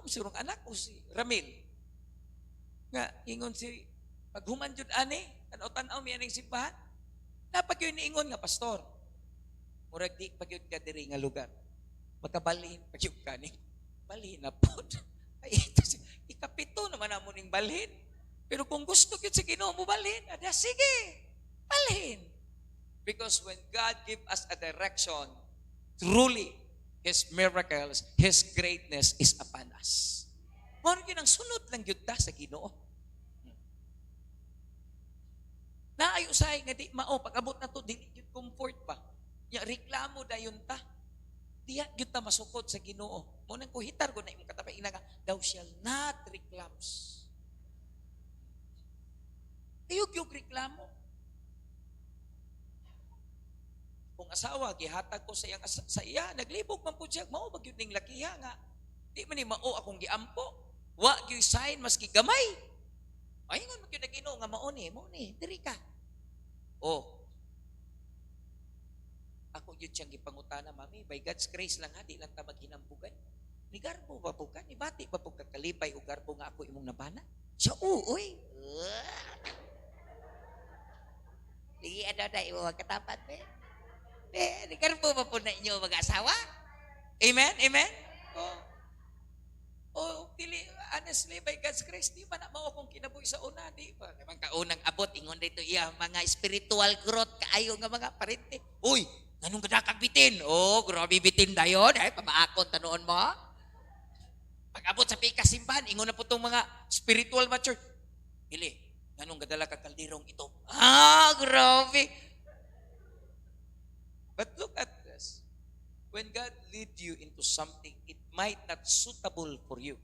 surong anak ko si Ramil. Nga, ingon si, paghuman jud ani, tanaw-tanaw miya ning simbahan. Napag yun niingon nga, pastor. Murag di pag yun ka diri nga lugar. Magkabalhin, pag yung kanin, balhin na po. Ay, ikapito naman na mo ning balhin. Pero kung gusto yun sa Ginoo mo balhin, ada, sige, balhin. Because when God give us a direction, truly, His miracles, His greatness is upon us. Mano yun ang sunod lang yun ta sa Ginoo. Naayusay nga di mao, pag-abot na to, di yun comfort pa. Ya, reklamo da yun ta. Diya gyud ta masukod sa Ginoo. Mo nang kuhitar ko na imong katapay ina nga, thou shall not reclams. Ayog yung reklamo. Kung asawa gihatag ko sa iyang sa iya, naglibog man pud siya, mao ba gyud ning lakiha nga. Di man ni mao akong giampo. Wa gyud sign maski gamay. Ay ngon gyud na Ginoo nga mao ni, diri ka. Oh, ako yun siyang ipangutana, mami, by God's grace lang ha, di lang ta maghinambugan. Ni garbo ba po ka? Ni bati ba po kakalipay o garbo nga ako imong nabana? Siya, uy. Di ada na imo magkatapat, ni garbo ba po na inyo mag-asawa? Amen? Amen? Dili, honestly, by God's grace, di ba na mao akong kinabuhi sa una, di ba? Naman kaunang abot, ingon dito iya, mga spiritual growth, kaayo nga mga parente. Uy, ganun ka na bitin? Oh, grabe bitin dayon. Ay, pamaakon, tanoon mo. Pag abot sa pikasimbahan, ingon na po itong mga spiritual mature. Ili, ganun kadala ka kaldirong ito. Grabe. But look at this. When God lead you into something, it might not suitable for you.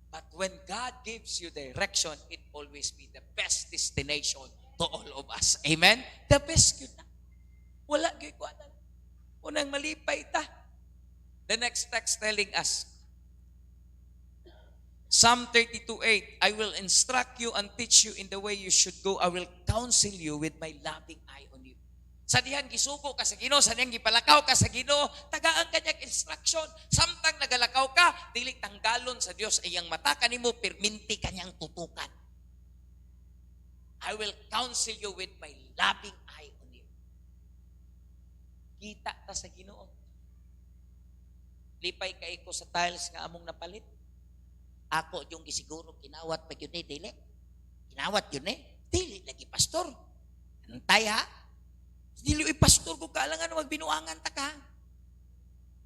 But when God gives you direction, it always be the best destination to all of us. Amen? The best yun na. Wala gyud ko ana. Unang malipay ta. The next text telling us, Psalm 32:8, I will instruct you and teach you in the way you should go. I will counsel you with my loving eye on you. Sa dihan gisugo ka sa Ginoo, sa dihan gipalakaw ka sa Ginoo, tagaan kanyang instruction. Samtang nagalakaw ka, dili tanggalon sa Dios iyang mata kanimo, perminti kanyang tutukan. I will counsel you with my loving eye on you. Kita ta sa Ginoo. Lipay kay ko sa tiles nga among napalit. Ako yung gisiguro kinawat pa yun dili. Kinawat yun dili lagi pastor. Antay ha? Dili pastor ko kaalangan magbinuangan ta ka.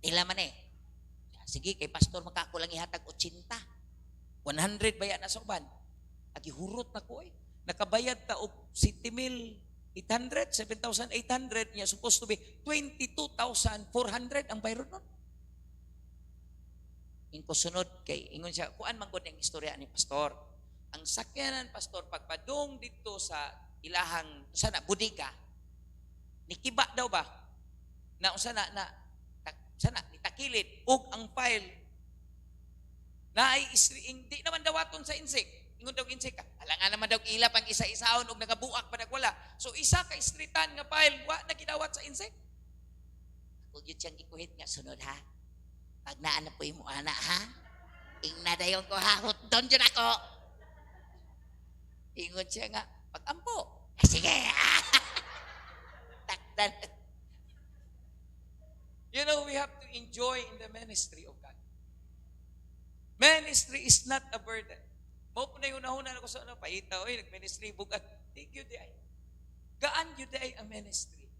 Tila man Sige kay pastor makako lang ihatag 80. 100 baya na sa uban. Agi hurot na ko Nakabayad ta og 7,800, 7,800 niya supposed to be 22,400 ang bayro nun. Ingko sunod kay ingon siya kuan man gud ang istorya ni pastor. Ang sakyanan pastor pagpadung dito sa ilahang sana bodega nikiba daw ba na sana nitakilid ug ang file na ay hindi naman dawaton sa insik. Ingon daw insik ka. Alangan naman daw ilap ang isa-isaon ug nagabuak pa nagwala. So isa ka istritan nga file wa na gidawat sa insik. Ako gyud siyang gikuhit nga sunod ha. Pag naan na po imo ana ha. Ingna dayon ko ha. Hutdon jud ako. Ingon siya nga pag-ampo. Sige. Takdan. You know, we have to enjoy in the ministry of God. Ministry is not a burden. Mo po na yung nahuna ko sa paita, nag-ministry, bugat. Thank you, day. Gaan yun day ang ministry.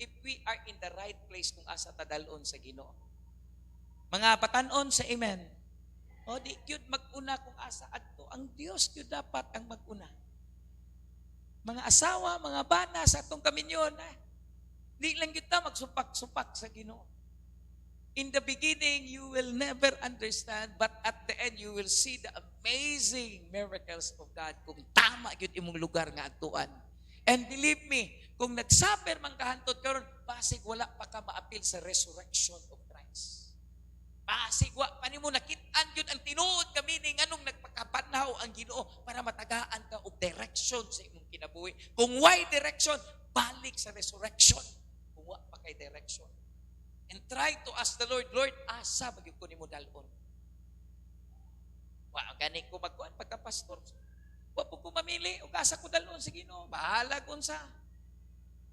If we are in the right place kung asa tadalon sa Ginoo. Mga patanon sa amen. O di yun mag-una kung asa adto. Ang Diyos yun dapat ang mag-una. Mga asawa, mga bana sa atong kaminyon, di lang kita magsupak-supak sa Ginoo. In the beginning, you will never understand, but at the end, you will see the amazing miracles of God kung tama yun imong lugar nga atuan. And believe me, kung nagsaper man kahantod karon, basig wala pa ka maapil sa resurrection of Christ. Basig wa pa nimo nakit-an yun ang tinuod kami ni nganong nagpakapanhaw ang Ginoo para matagaan ka og direction sa imong kinabuhi. Kung why direction, balik sa resurrection. Kung wa pa kay direction. And try to ask the Lord, Lord, asa magyud ko nimo dalon? Wa gani ko magkuan pagka-pastor. Wa po ko mamili og asa ko dalon sa Ginoo. Bahala kun sa.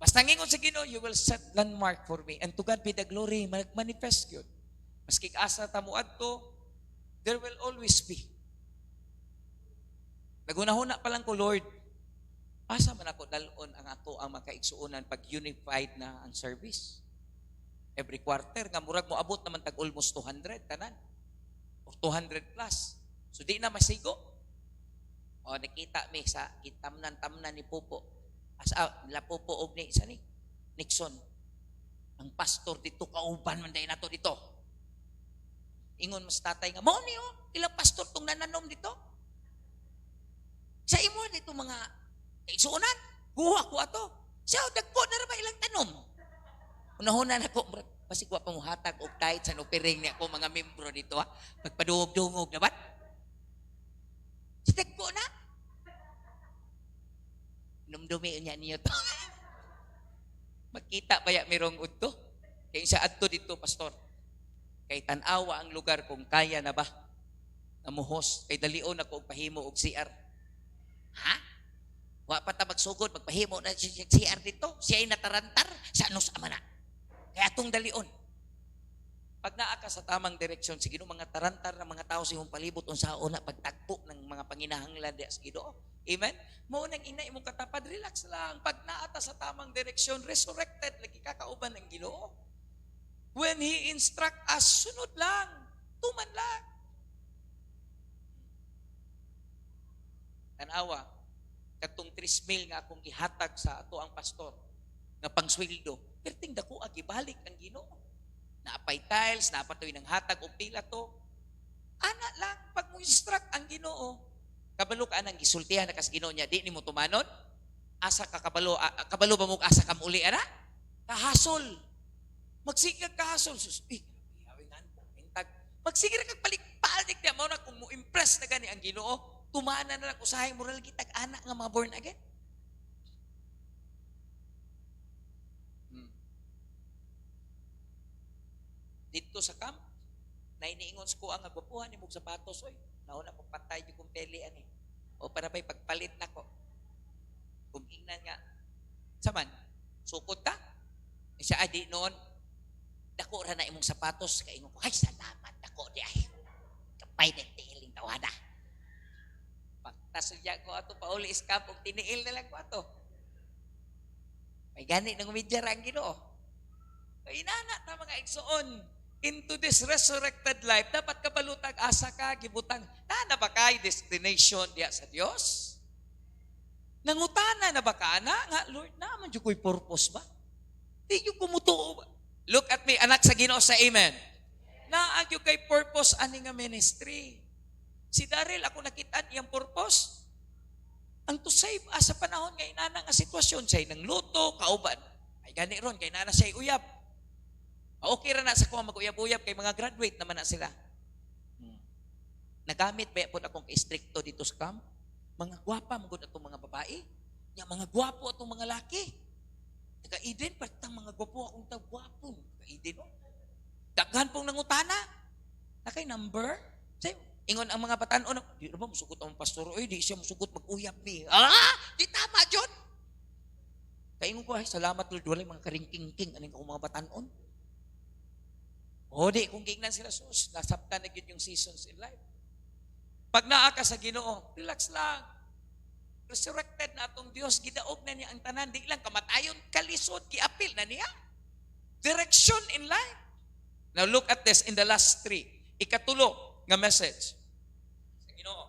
Basta ngingon sa Ginoo, you will set landmark for me. And to God be the glory, manifest yun. Maski asa tamo adto, there will always be. Nagunahuna pa lang ko, Lord, asa man ako dalon ang ato ang makaigsuonan pag unified na ang service. Every quarter, nga murag mo abot naman tag almost 200, tanan. Or 200 plus. So di na masigo. O nakita mi sa itamnan-tamnan ni Popo. Nila Popo og ni isa ni Nixon. Ang pastor dito, kauban man dahil nato dito. Ingon mas tatay nga, mo niyo, ilang pastor tong nananom dito? Sa imo dito mga kaisuunan, guha ko ato. Siya, dagko na ba ilang tanom? Unahuna na ko, pasigwa pa mo hatag o kahit sa nupiring niya ko mga membro dito ha. Magpadungog-dungog na ba? Sitek ko na. Numdumi niya niyo to. Makita ba ya mirong udto? Kaya sa adto dito, pastor. Kay tanawa ang lugar kung kaya na ba namuhos. Kay dalion ako og pahimo og CR. Ha? Wa pa ta magsugod, magpahimo na siya CR dito. Siya ay natarantar sa anus ama na. Kaya atong dalion. Pag naa ka sa tamang direksyon, sige no, mga tarantar ng mga tao sa imong palibot unsa una pagtagpo ng mga panginahanglan diha sa Ginoo. Amen? Mao nang ina imong katapad, relax lang. Pag naata sa tamang direksyon, resurrected lagi kakauban ng Ginoo. When He instruct us, sunod lang. Tuman lang. Tanawa, katong 3,000 nga akong gihatag sa ato ang pastor nga pangsweldo, perting dako agibalik ang Ginoo. Naapay tiles, naapatoy ng hatag o pila to. Ana lang, pag mo instruct ang Ginoo, kabalo ka nang gisultihan na kas Ginoo niya, di ni mo tumanon? Asa ka kabalo ba mo asa ka muli, ana? Kahasol. Magsigag kahasol. Sus, hawingan po, mintag. Magsigag kag palikpalik niya, mo na kung mo impress na gani ang Ginoo, tumana na lang, usahay mo na lang kitag anak nga mga born again. Dito sa camp, na iniingon ko ang agwapuhan ni mong sapatos, oy. Nauna kong patay yung kong peli, ani. O para ba'y pagpalit na ko. Kung ingnan nga, saman, sukot ka? E siya, di noon, dako ra na imong sapatos, kaingon ko, ay, salamat, dako di ay. Kapay na tiling tawada. Pagtasulya ko ato pauli iskap og tiniil na lang ko ato. May gani nang umidyar ang Ginoo. Kay inana ta mga igsoon, into this resurrected life, dapat kabalutag asa ka, gibutang, na ba kay destination diya sa Dios? Nangutana na ba ka na? Nga, Lord, naman yung ko'y purpose ba? Di yung kumutuo ba? Look at me, anak sa Ginoo sa amen. Naag yung kay purpose ani nga ministry. Si Daryl, ako nakitaan iyang purpose. Ang to save sa panahon nga inana nga sitwasyon, siya nang luto, kauban. Ay gani ron, kay nana siya uyab. Okay ra na sa kuha mag-uyab-uyab kay mga graduate naman na sila. Nagamit ba po akong ka-stricto dito sa camp? Mga gwapa, magod atong mga babae. Nya mga gwapo atong mga laki. Taga-Eden, patang mga gwapo akong tag-gwapo. Taga-Eden, daghan pong nangutana. Nakay number. Say, ingon ang mga batan-on, di na ba musugot ang pastor? Oy, di siya musugot mag-uyab ni. Di tama, John. Kaingon ko, ay, salamat Lord, wala mga karingking-king, aning akong mga batan-on. O, di, kung gingnan sila, sus, nasabtan na yun yung seasons in life. Pag naa ka sa Ginoo, relax lang. Resurrected na atong Dios, gidaog na niya ang tanan, di lang kamatayon, kalisod, giapil na niya. Direction in life. Now look at this in the last 3. Ikatulo nga message. Sa Ginoo.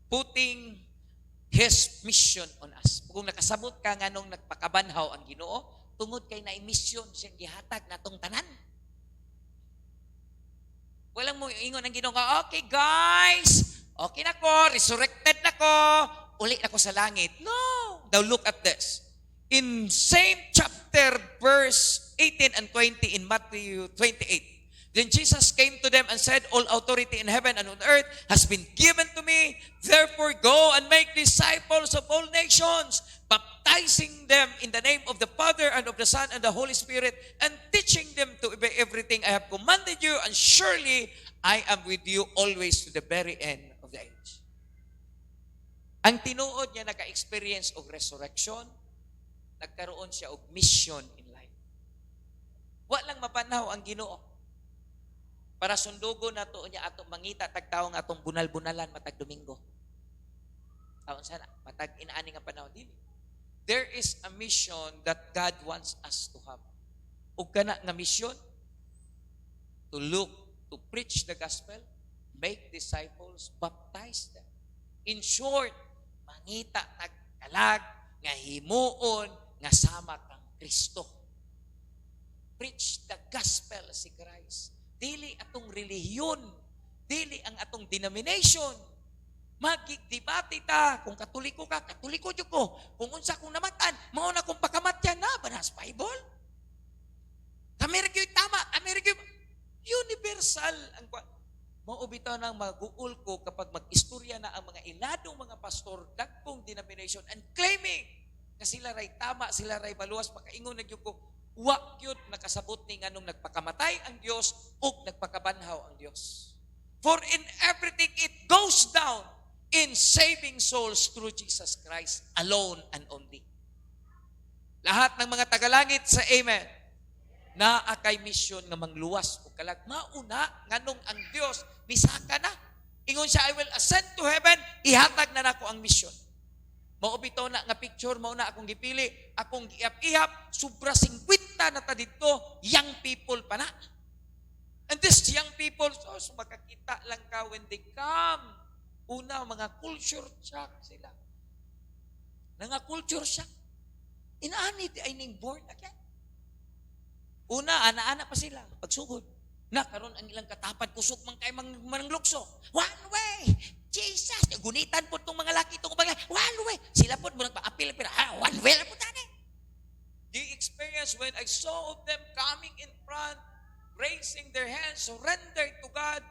Putting His mission on us. Kung nakasabot ka nga nung nagpakabanhaw ang Ginoo, tungod kay na-mission siyang gihatag natong tanan. Walang mo ingon ang Ginoo nga, okay guys, okay na ko, resurrected na ko, uli na ko sa langit. No! Now look at this. In same chapter, verse 18 and 20 in Matthew 28, then Jesus came to them and said, all authority in heaven and on earth has been given to me. Therefore go and make disciples of all nations, baptizing them in the name of the Father and of the Son and the Holy Spirit, and teaching them to obey everything I have commanded you, and surely I am with you always to the very end of the age. Ang tinuod niya naka-experience og resurrection, nagkaroon siya og mission in life. Wa lang mapanaw ang Ginoo para sundugo nato niya atong mangita tagtaw nga atong bunal-bunalan matag Domingo. Taon sana matag inaani nga panahon dili. There is a mission that God wants us to have. Ug kana nga mission to look, to preach the gospel, make disciples, baptize them. In short, mangita tagkalag nga himuon nga sama kang Kristo. Preach the gospel si Christ. Dili atong relihiyon, dili ang atong denomination. Magigdebate ta kung katoliko ka, katoliko jud ko. Kung unsa kong namatan, mao na kong pakamatyan na banas Bible. Amerika tama, Amerika universal ang mao bitaw nang maguul ko kapag mag-istorya na ang mga iladong mga pastor dagkong denomination and claiming na sila ray tama, sila ray maluwas, makaingon na gyud ko, wa gyud nakasabot ni nganong nagpakamatay ang Dios ug nagpakabanhaw ang Dios. For in everything it goes down in saving souls through Jesus Christ alone and only. Lahat ng mga tagalangit sa amen, na akay mission nga mangluwas o kalag. Mauna, nganong ang Dios, misaka na. Ingon siya, I will ascend to heaven, ihatag na nako ang mission. Maubito na nga picture, mauna akong gipili, akong giap-ihap, sobra 50 na ta dito, young people pa na. And these young people, so makakita lang ka when they come. Una, mga culture shock sila. Nga culture shock. Inaani di ay ning born again. Una, ana-ana pa sila, pagsugod. Karon ang ilang katapad, kusok man kay manglukso. One way! Jesus! Gunitan po itong mga laki, itong mga one way! Sila po, nagpa-apil, one way lang po tani. The experience when I saw of them coming in front, raising their hands, surrendered to God,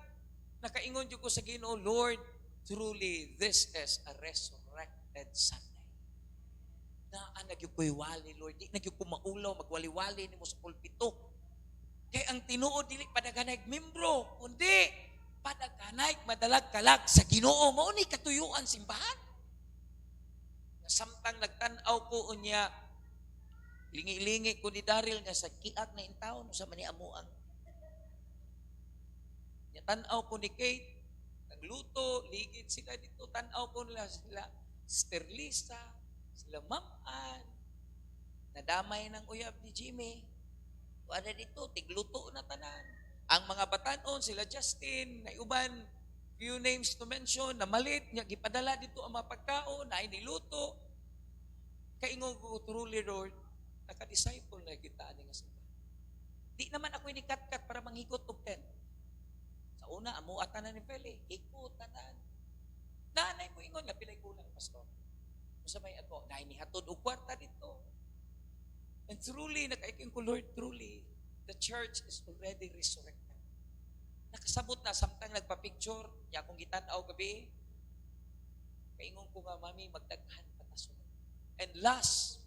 nakaingon ko sa Ginoo, Lord, truly, this is a resurrected Sunday. Nagyo ko'y wali, Lord. Di nagyo ko maulaw, magwali-wali ni mo sa pulpito. Kaya ang tinuod, dili padaganay membro, kundi padaganay madalag-kalag sa Ginoo. Mao ni katuyuan simbahan. Samtang nagtanaw ko unya, lingi-lingi ko ni Daryl nga sa kiak na intaon sa mani amuang. Tanaw ko ni Kate, nagluto, ligid sila dito, tanaw ko nila sila, Sterlisa, sila Ma'am, nadamay ng uyab ni Jimmy. Wala dito, tigluto na tanan. Ang mga batanon, sila Justin, na uban, few names to mention, na malit, niya gipadala dito ang mga pagkaon, na iniluto. Kaingong ko, truly Lord, naka-disciple na kita ani nga simbahan. Di naman ako inikat-kat para manghigot og 10. Sa una, amuatan na ni Pele, hikutan. Nanay mo ingon nga pilay kulang, pastor. Sa may ako, na inihatod og kwarta dito. And truly, nakaiking ko, Lord, truly, the church is already resurrected. Nakasabot na, samtang nagpa-picture, niya akong gitanaw gabi, kaingon ko nga, Mami, magdaghan patasunod. And last,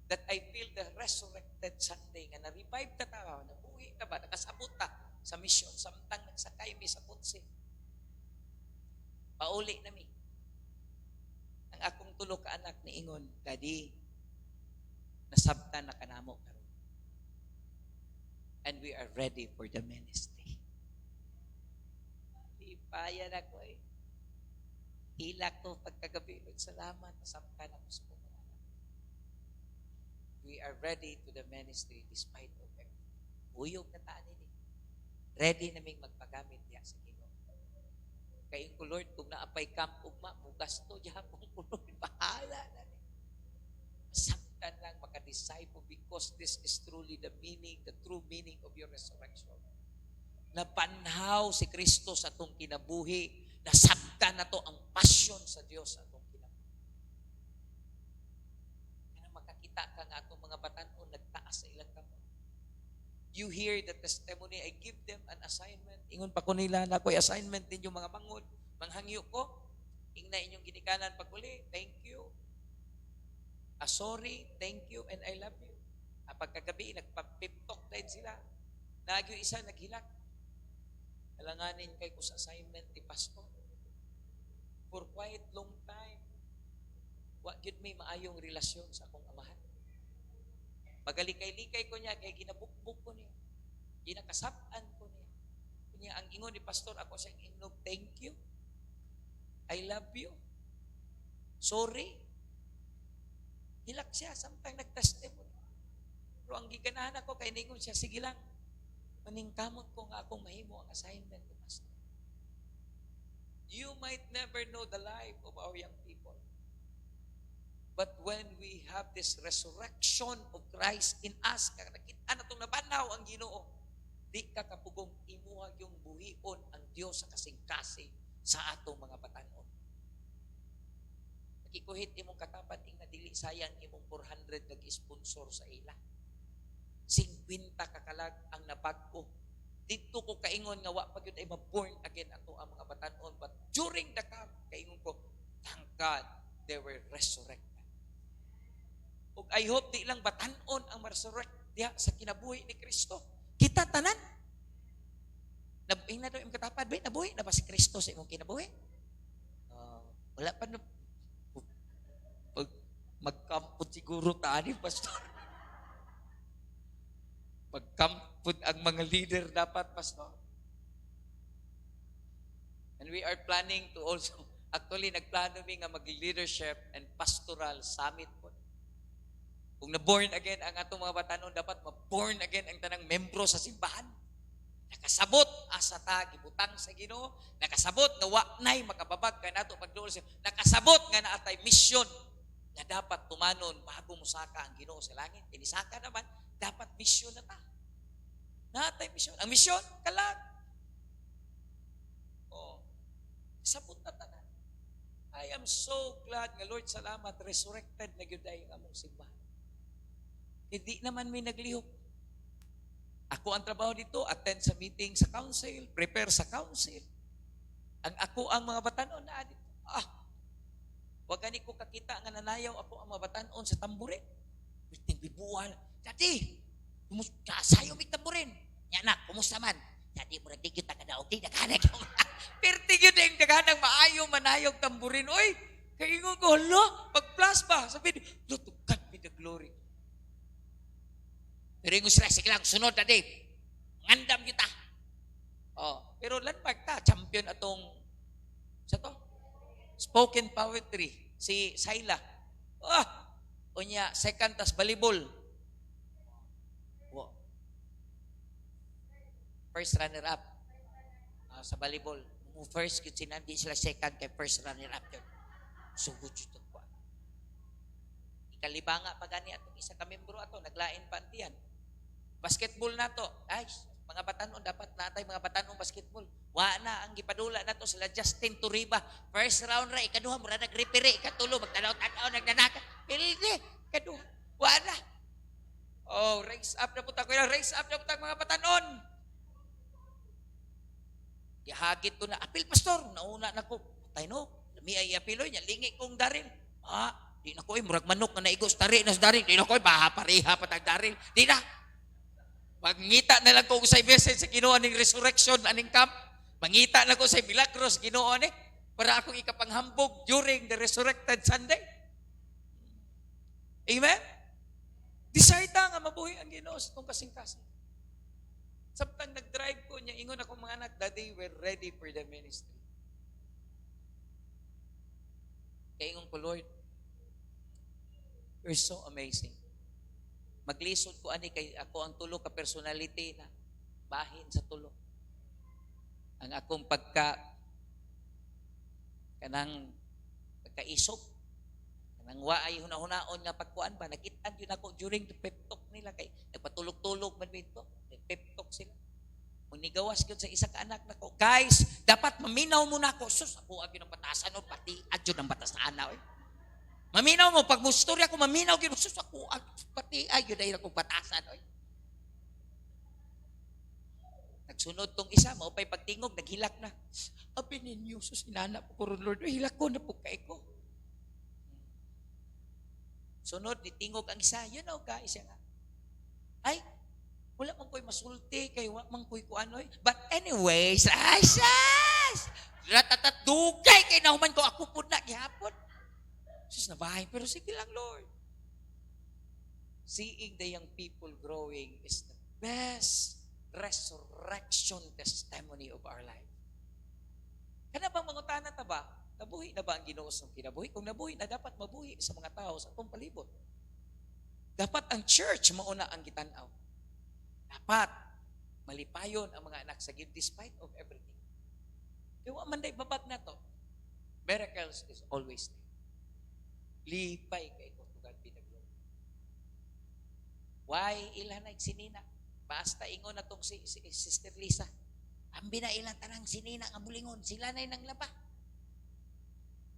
that I feel the resurrected Sunday, nga na-revive ta tao, nabuhi ka ba, nakasabot ta sa mission, samtang nagsakay mi sa Ponce. Pauli na mi. Ang akong tulo ka anak ni Ingon, Daddy, nasabtan na kanamo karon. And we are ready for the ministry. Ipayan ako eh. Hila ko pagkagabi. Salamat, nasabtan ako sa mga anak. We are ready to the ministry despite of everything. Uyog na taan ini. Ready naming magpagamit niya sa Ginoo. Kayong ko, Lord, kung naapay camp ugma, mugas to diha kung Lord, bahala na ni. Masabtan lang maka-disciple because this is truly the meaning, the true meaning of your resurrection. Napanhaw si Kristo sa atong kinabuhi, nasabtan na to ang passion sa Dios sa atong kinabuhi. Kaya makakita ka nga atong mga batanon nagtaas sa ilang kamot. You hear the testimony, I give them an assignment. Ingon pa ko nila na ako'y assignment ninyo mga mangod. Manghangyo ko. Ingna inyong ginikanan pag-uli. Thank you. Sorry, thank you, and I love you. Pagkagabi, nagpa-pip-talk din sila. Nagyo isa, naghilak. Alanganin kay ko sa assignment ni Pastor. For quite long time, wa gyud may maayong relasyon sa akong amahan. Magalikay-likay ko niya, kaya ginabukbuk ko niya. Ginakasap-an ko niya. Kunya, ang ingon ni Pastor, ako sa ingnog, thank you. I love you. Sorry. Hilak siya, samtang nag-testimony. Pero ang giganahan ako, kaya ningon siya, sige lang, maningkamot ko nga akong mahimo ang assignment ni Pastor. You might never know the life of our young people. But when we have this resurrection of Christ in us, nakita na itong nabanaw ang Ginoo, di ka kapugong imuhag yung buhion ang Diyos sa kasing-kasing sa atong mga batanon. Nakikuhit imong katapat, ing nadili sayang imong 400 nag-sponsor sa ila. 50 kakalag ang nabag-o. Dito ko kaingon nga wa pag yun ay ma-born again ato ang mga batanon. But during the camp, kaingon ko, thank God, they were resurrected. Ug I hope di lang batanon ang ma-resurrect diha sa kinabuhi ni Kristo. Kita tanan. Nabuhi na daw imong katapad, ba? Nabuhi na ba si Kristo sa imong kinabuhi? Wala pa na. Pag magkampot siguro tani, Pastor. Magkampot ang mga leader dapat, Pastor. And we are planning to also, actually, nagplano mi nga mag-leadership and pastoral summit po. Kung na-born again ang atong mga batanon, dapat ma-born again ang tanang membro sa simbahan. Nakasabot asa ta gibutang sa Ginoo, nakasabot nga wa nay makababag kay nato pagduol sa, nakasabot nga naatay mission nga dapat tumanon bago musaka ang Ginoo sa langit. Inisaka naman dapat mission na ta. Naatay mission. Ang mission kalag. Oh. Sabot na tanan. I am so glad nga Lord, salamat, resurrected na gyud ay ang among simbahan. Hindi naman may naglihok. Ako ang trabaho dito, attend sa meeting sa council, prepare sa council. Ako ang mga batanon na dito. Wag gani ko kakita nga nanayaw ako ang mga batanon sa tamburin. Biting bibuan. Dati, sayo may tamburin. Yan na, kumusta man? Dati mo rin tigit na kadaog, di naghanag yung pertigit na yung naghanag maayo manayog tamburin. Oy, kaingon ko, hala, pag-plus pa. Sabi, Lord, to God be the glory. Pero yung sila, sige lang, sunod na di. Ngandam kita. Oh, pero landmark ta, champion atong sa to? Spoken poetry si Saila. Unya second tas volleyball. Wow. First runner up. Sa volleyball. First gyud sila, di sila second kay first runner up yun. Sugod yun to ko. Ikalibanga pa gani atong isa ka membro ato, naglain pa antiyan. Basketball na to. Ay, mga batanon, dapat natay mga batanon basketball. Wa na, ang gipadula na to sila Justin Turiba. First round ra, ikaduha, mura nag-referee, ikatulo, magtanaw-tanaw, nagnanaka. Pilde, ikaduha. Wa na. Oh, raise up na putak ko yan. Raise up na putak mga batanon. Gihagit ko na, apil pastor, nauna na ko. Patay no, lami ay apiloy niya, lingi kong daril. Di na ko murag manok na naigos tari na sa daril. Di na ko baha pareha patag daril. Di na. Mangita na lang ko sa message sa Ginoo ning resurrection aning camp. Mangita na ko sa milagros Ginoo ni para akong ikapanghambog during the resurrected Sunday. Amen? Decide nga mabuhi ang Ginoo sa itong kasing-kasing. Samtang nag-drive ko niya, ingon akong mga anak, Daddy, we're ready for the ministry. Kaya ingon ko, Lord, you're so amazing. Maglisod ko ani kay ako ang tulo ka personality na bahin sa tulo. Ang akong kanang pagkaisog, kanang waay hunahunaon nga pagkuan ba, nakita yun ako during the pep talk nila kay nagpatulog-tulog man dito, pep talk sila. Kung nigawas yun sa isa ka anak nako, guys, dapat maminaw muna ako. Sus, ako ang ng batasan o pati adyo ng batasan na. Maminaw mo, pag mustorya ko, maminaw yun. Sus, ako pati ayun dahil akong batasan. Nagsunod tong isa, maupay pagtingog, naghilak na. Abi ninyo, sus, inana po ko, Lord, hilak ko na po kay ko. Sunod, nitingog ang isa, you know guys, yan nga. Ay, wala man ko'y masulti, kay wala man ko'y kuanoy. But anyways, ay, sas! Ratatat dugay, kay nahuman ko, ako po na, gihapon. Sus, nabahay, pero sige lang, Lord. Seeing the young people growing is the best resurrection testimony of our life. Kana bang mangutana ta ba? Nabuhi na ba ang Ginoo sa kinabuhi? Kung nabuhi na, dapat mabuhi sa mga tao sa atong palibot. Dapat ang church mauna ang gitanaw. Dapat malipayon ang mga anak sa Ginoo despite of everything. Kaya wa man day babag na to. Miracles is always there. Lipay kay ko to God be the glory. Why ilan na sinina? Basta ingon na tong si Sister Lisa. Ambi na ilang tanang sinina nga bulingon, sila na nang laba.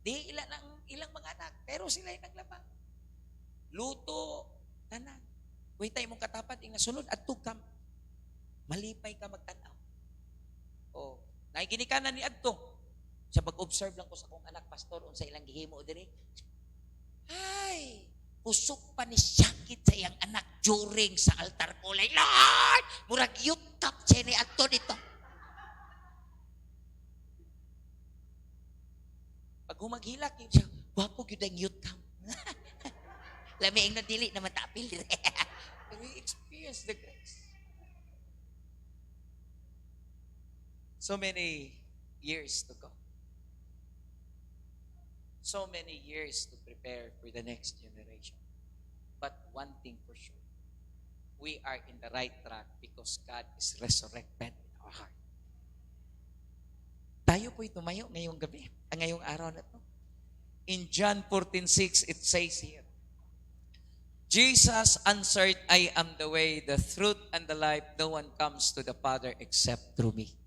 Di ilang mga anak, pero sila nang laba. Luto, tanan. Wait tayo mong katapat, ing nasunod at tukam. Malipay ka magtanaw. O, naigini ka na ni Adto. Sa pag-observe lang ko sa kong anak, pastor, unsa ilang gihimo diri. Ay, pusok pa ni sakit sa iyang anak during sa altar kulay. Lord, murag yutap siya ni Adto dito. Pag humaghilak yun siya, wapo yun ang yutap. Lamiing na dili na matapil. But we experience the grace. So many years to go. So many years to prepare for the next generation. But one thing for sure, we are in the right track because God is resurrected in our heart. Tayo po'y tumayo ngayong gabi, ngayong araw na to. In John 14:6, it says here, Jesus answered, I am the way, the truth, and the life. No one comes to the Father except through me.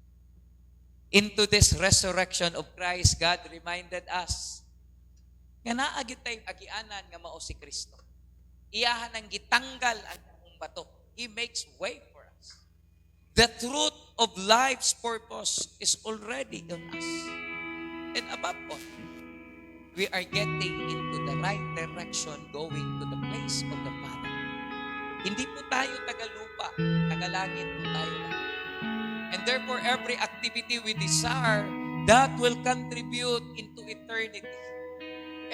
Into this resurrection of Christ, God reminded us nga naagit tayong agianan nga mao si Kristo. Iyahan ang gitanggal ang bato. He makes way for us. The truth of life's purpose is already in us. And above all, we are getting into the right direction, going to the place of the Father. Hindi po tayo taga-lupa, taga-langit po tayo lang. And therefore, every activity we desire, that will contribute into eternity.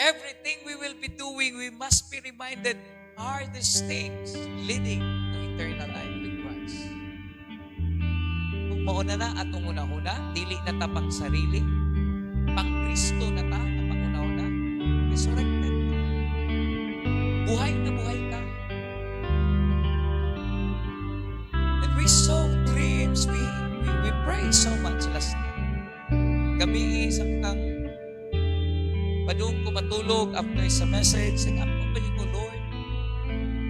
Everything we will be doing, we must be reminded, are these things leading to eternal life with Christ? Kung mauna na atong una-una, dili na ta pang sarili, pang Kristo na ta, na pang una-una, resurrected. Buhay na buhay ka. And we saw dreams, we pray so much last night. Gabi samtang padung ko matulog after sa message, and ako ba ko, Lord,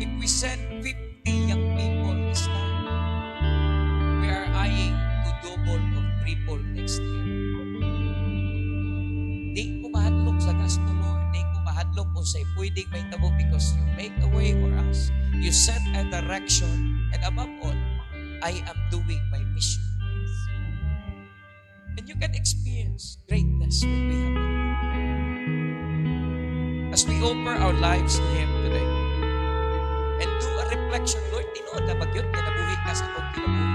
if we send 50 young people this time, we are eyeing to double or triple next year. Di ko mahadlok sa gasto, Lord. Di ko mahadlok kung sa'y pwedeng may tabo because you make a way for us. You set a direction, and above all, I am doing my mission. And you can experience greatness when we have it. As we offer our lives to Him today, and do a reflection, Lord, tinuod na bagyot ka nabuhi ka sa akong kinabuhi.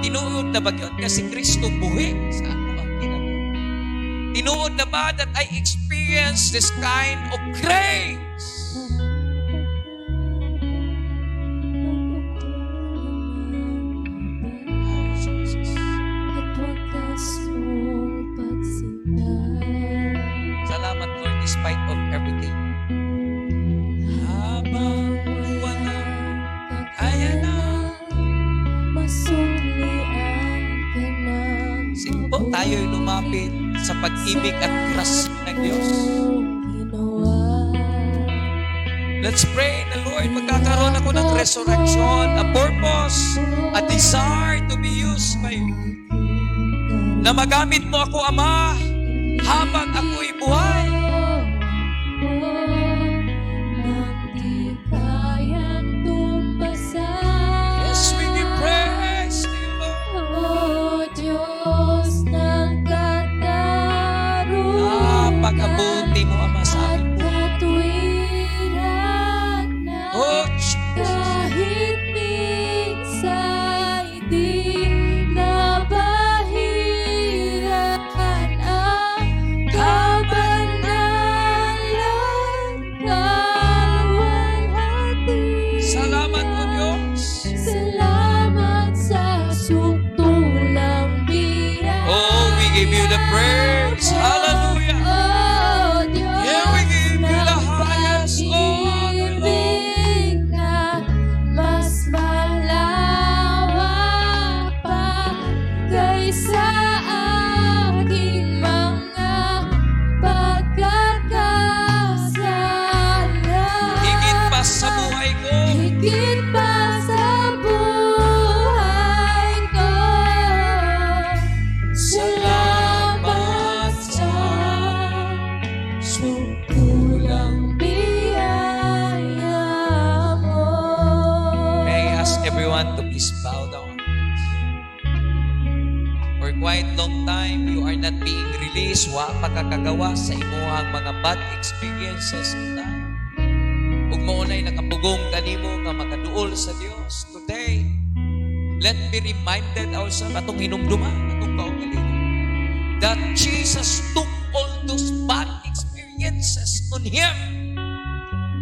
Tinuod na bagyot ka si Kristo buhi sa akong kinabuhi. Tinuod na ba that I experience this kind of grace? Jesus. At wakas mong pagsinay. Salamat, Lord, despite of everything. Habang walang kaya na. Masuklian ka ng Simpo tayo'y lumapit sa pag-ibig at grasya ng Diyos. ginawa. Let's pray na, Lord, magkakaroon ako ng resurrection, a purpose, a desire to be used by You. Na magamit mo ako, Ama, habang ako'y buhay. Nang di kayang tumpasan. Yes, we give praise to You, Lord. O Diyos ng katarungan. Napakabuti mo, Ama, sa amin. Katwiran na Oh, Jesus. kahit minsa'y di nabahiran ang kabanalan kalwalhati. Salamat, O Diyos. Salamat sa suktulang biyaya. Oh, we give You the praise. Hallelujah. Oh, Diyos Yeah, we give You the ng highest honor, Lord. pag-ibig na mas malawak pa kaysa aking mga pagkakasala. Higit pa sa buhay ko. Higit pa sa buhay ko. Salamat sa suktulang biyaya mo. May I ask everyone to please bow down. For quite long time, you are not being released. Wa pagkakagawa sa imuhang mga bad experiences kita. Ug maunay nakapugong kanimo nga makaduol sa Dios. Today, let me reminded ourselves atong hinumduman, atong kaugalingon, that Jesus took all those bad experiences on Him.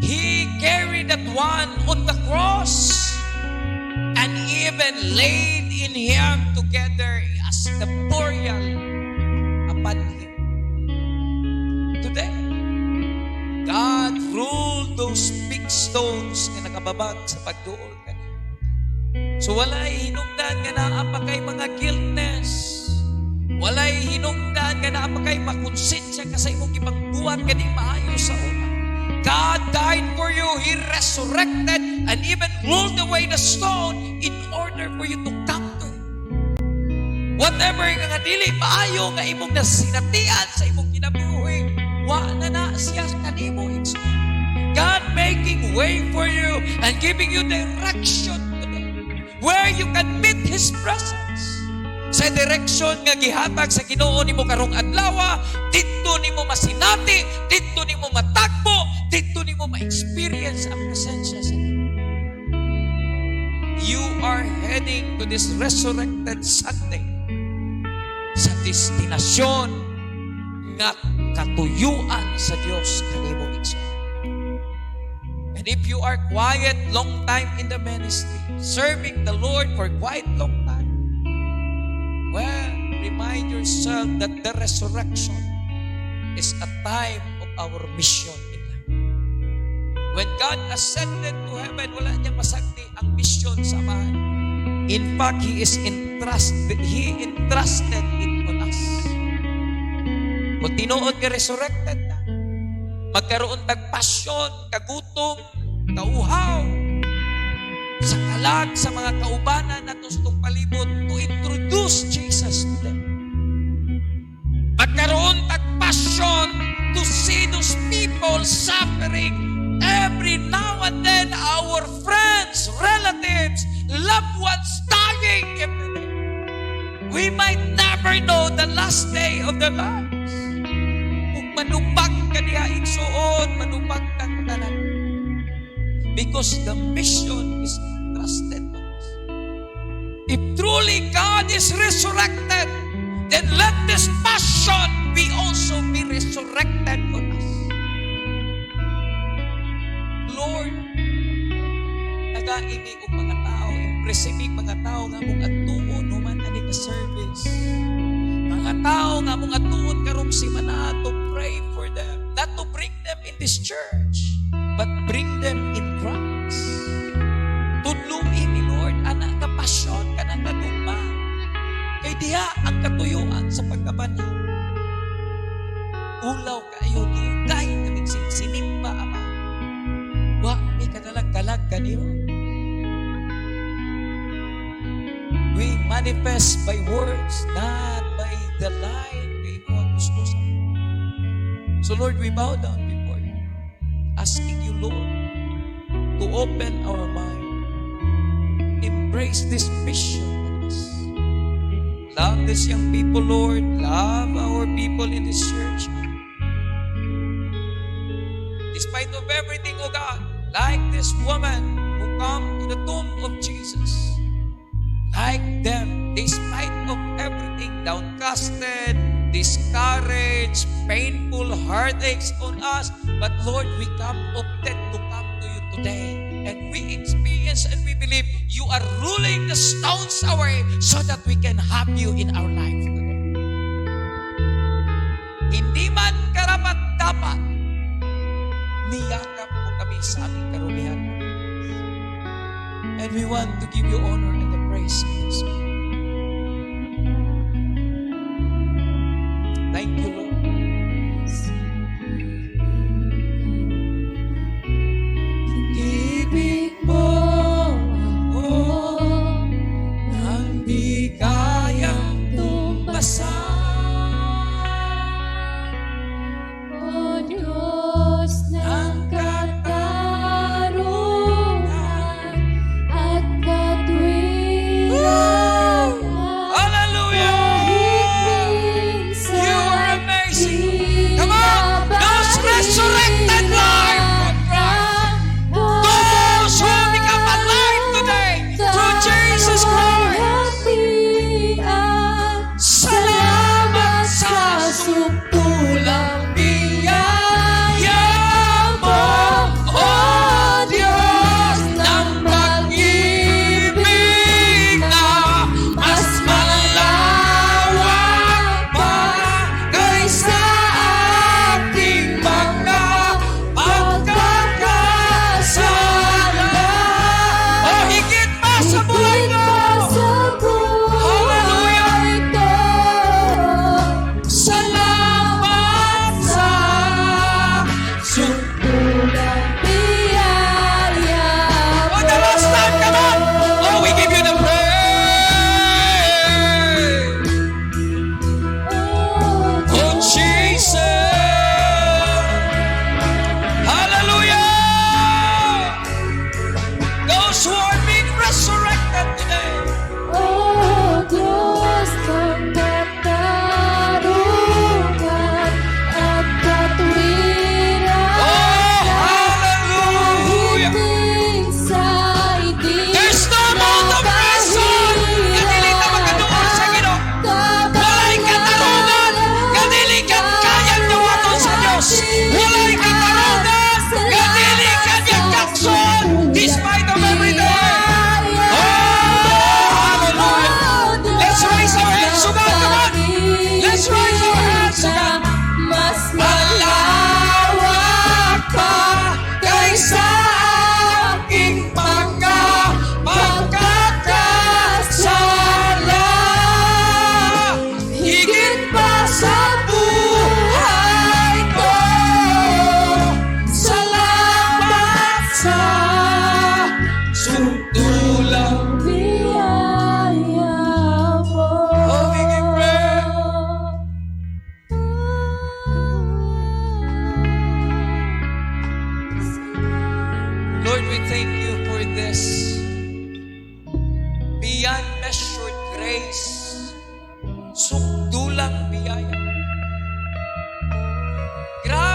He carried that one on the cross and even laid in Him together as the burial upon Him. Today, God ruled those big stones na nakababag sa pagduol kanina. So walay hinungdan nga naa pa kay mga guiltness. Walay hinungdan nga naa pa kay makonsensya ka sa imong gipagbuhat kani maayo sa una. God died for you. He resurrected and even rolled away the stone in order for you to come to Him. Whatever nga dili maayo nga imong nasinatian sa imong kinabuhi, wa na siya kanimo. God making way for you and giving you direction today where you can meet His presence. Sa direksyon nga gihatag sa Ginoo nimo karong adlaw, didto nimo masinati, didto nimo matagbo, didto nimo ma-experience ang presensya sa Ginoo. You are heading to this resurrected Sunday sa destinasyon nga katuyuan sa Dios kanimo igsoon. And if you are quiet long time in the ministry, serving the Lord for quite long time, remind yourself that the resurrection is a time of our mission in life. When God ascended to heaven, wala niya masagdi ang mission sa Amahan. In fact, He entrusted it on us. Kung tinuod ka resurrected na, magkaroon tag passion, kagutom, kauhaw, sa kalag, sa mga kaubanan na tustong palibot to introduce Jesus to them. Magkaroon tag passion to see those people suffering every now and then, our friends, relatives, loved ones dying every day. We might never know the last day of their lives. Kung manubag ka diha igsuon, manubag kang tanan. Because the mission is trusted to us. If truly God is resurrected, then let this passion be also be resurrected on us. Lord, nagaimi og mga tao, impressimig mga tao nga mong atuon human ani ka service. Mga tao nga mong atuon karong simana to pray for them, not to bring them in this church, but bring them in Christ. Tudluin ni Lord, anak ka pasyon, ka ng kaduma. Kay diha ang katuyuan sa pagkabanhaw. Ulaw kayo, dugay kaming sinimba, Ama. Wa ni kadalag-kalag kaniyo. We manifest by words, not by the life kay mo ang gusto sa. So Lord, we bow down before you, asking you, Lord, to open our mind, embrace this vision of us. Love these young people, Lord. Love our people in this church. Despite of everything, oh God, like this woman who come to the tomb of Jesus, like them, despite of everything, downcasted, discouraged, painful heartaches on us, but Lord, we opted to come to you today, and we experience and we believe you are ruling the stones away so that we can have you in our life today. Hindi man karapat-dapat, niyakap mo kami sa aming karulihan. And we want to give you honor and the praise in this. Thank you, Lord. Ibig mo ako nang di kayang tumbasan. O Diyos ng katarungan at katwiran.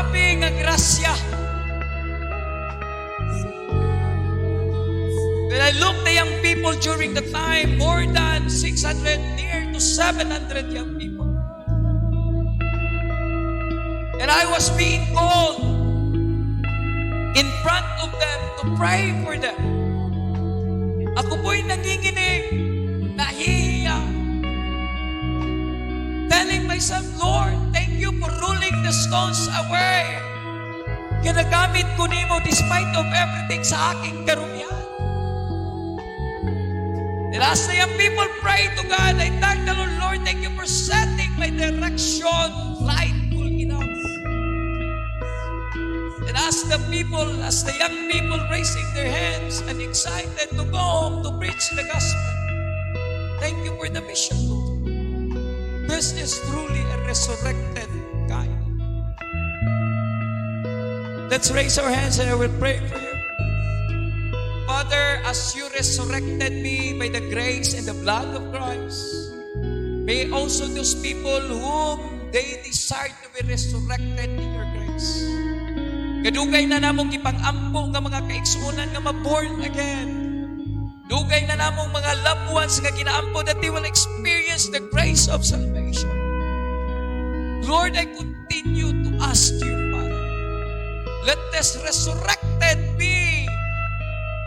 grabe nga grasya. When I looked the young people during the time, more than 600, near to 700 young people. And I was being called in front of them to pray for them. Ako po'y nanginginig, nahihiya, telling myself, Lord, thank you for rolling the stones away. Ginagamit ko nimo despite of everything sa aking karumihan. And as the young people pray to God, I thank the Lord, Lord, thank you for setting my direction rightful enough. And as the young people raising their hands and excited to go home to preach the gospel, thank you for the mission, Lord. This is truly a resurrected guy. Let's raise our hands and I will pray for you. Father, as you resurrected me by the grace and the blood of Christ, may also those people whom they desire to be resurrected in your grace. Kadugay na namong ipang-ampo nga mga kaigsuonan nga ma-born again. Dugay na namong mga loved ones nga ginaampo that they will experience the grace of salvation. Lord, I continue to ask you, Father, let this resurrected be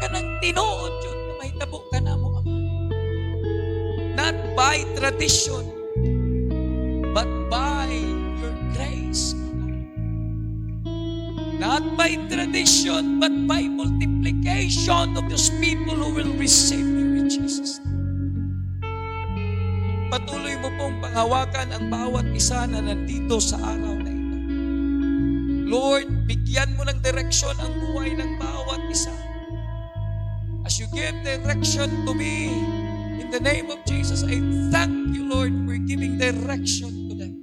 kanang tinuod yun na mahitabo ka na mo, Ama. Not by tradition, but by your grace, Lord. Not by tradition, but by multiplication of those people who will receive you in Jesus' name. Patuloy mo pong panghawakan ang bawat isa na nandito sa araw na ito. Lord, bigyan mo ng direksyon ang buhay ng bawat isa. As you give direction to me, in the name of Jesus, I thank you, Lord, for giving direction to them.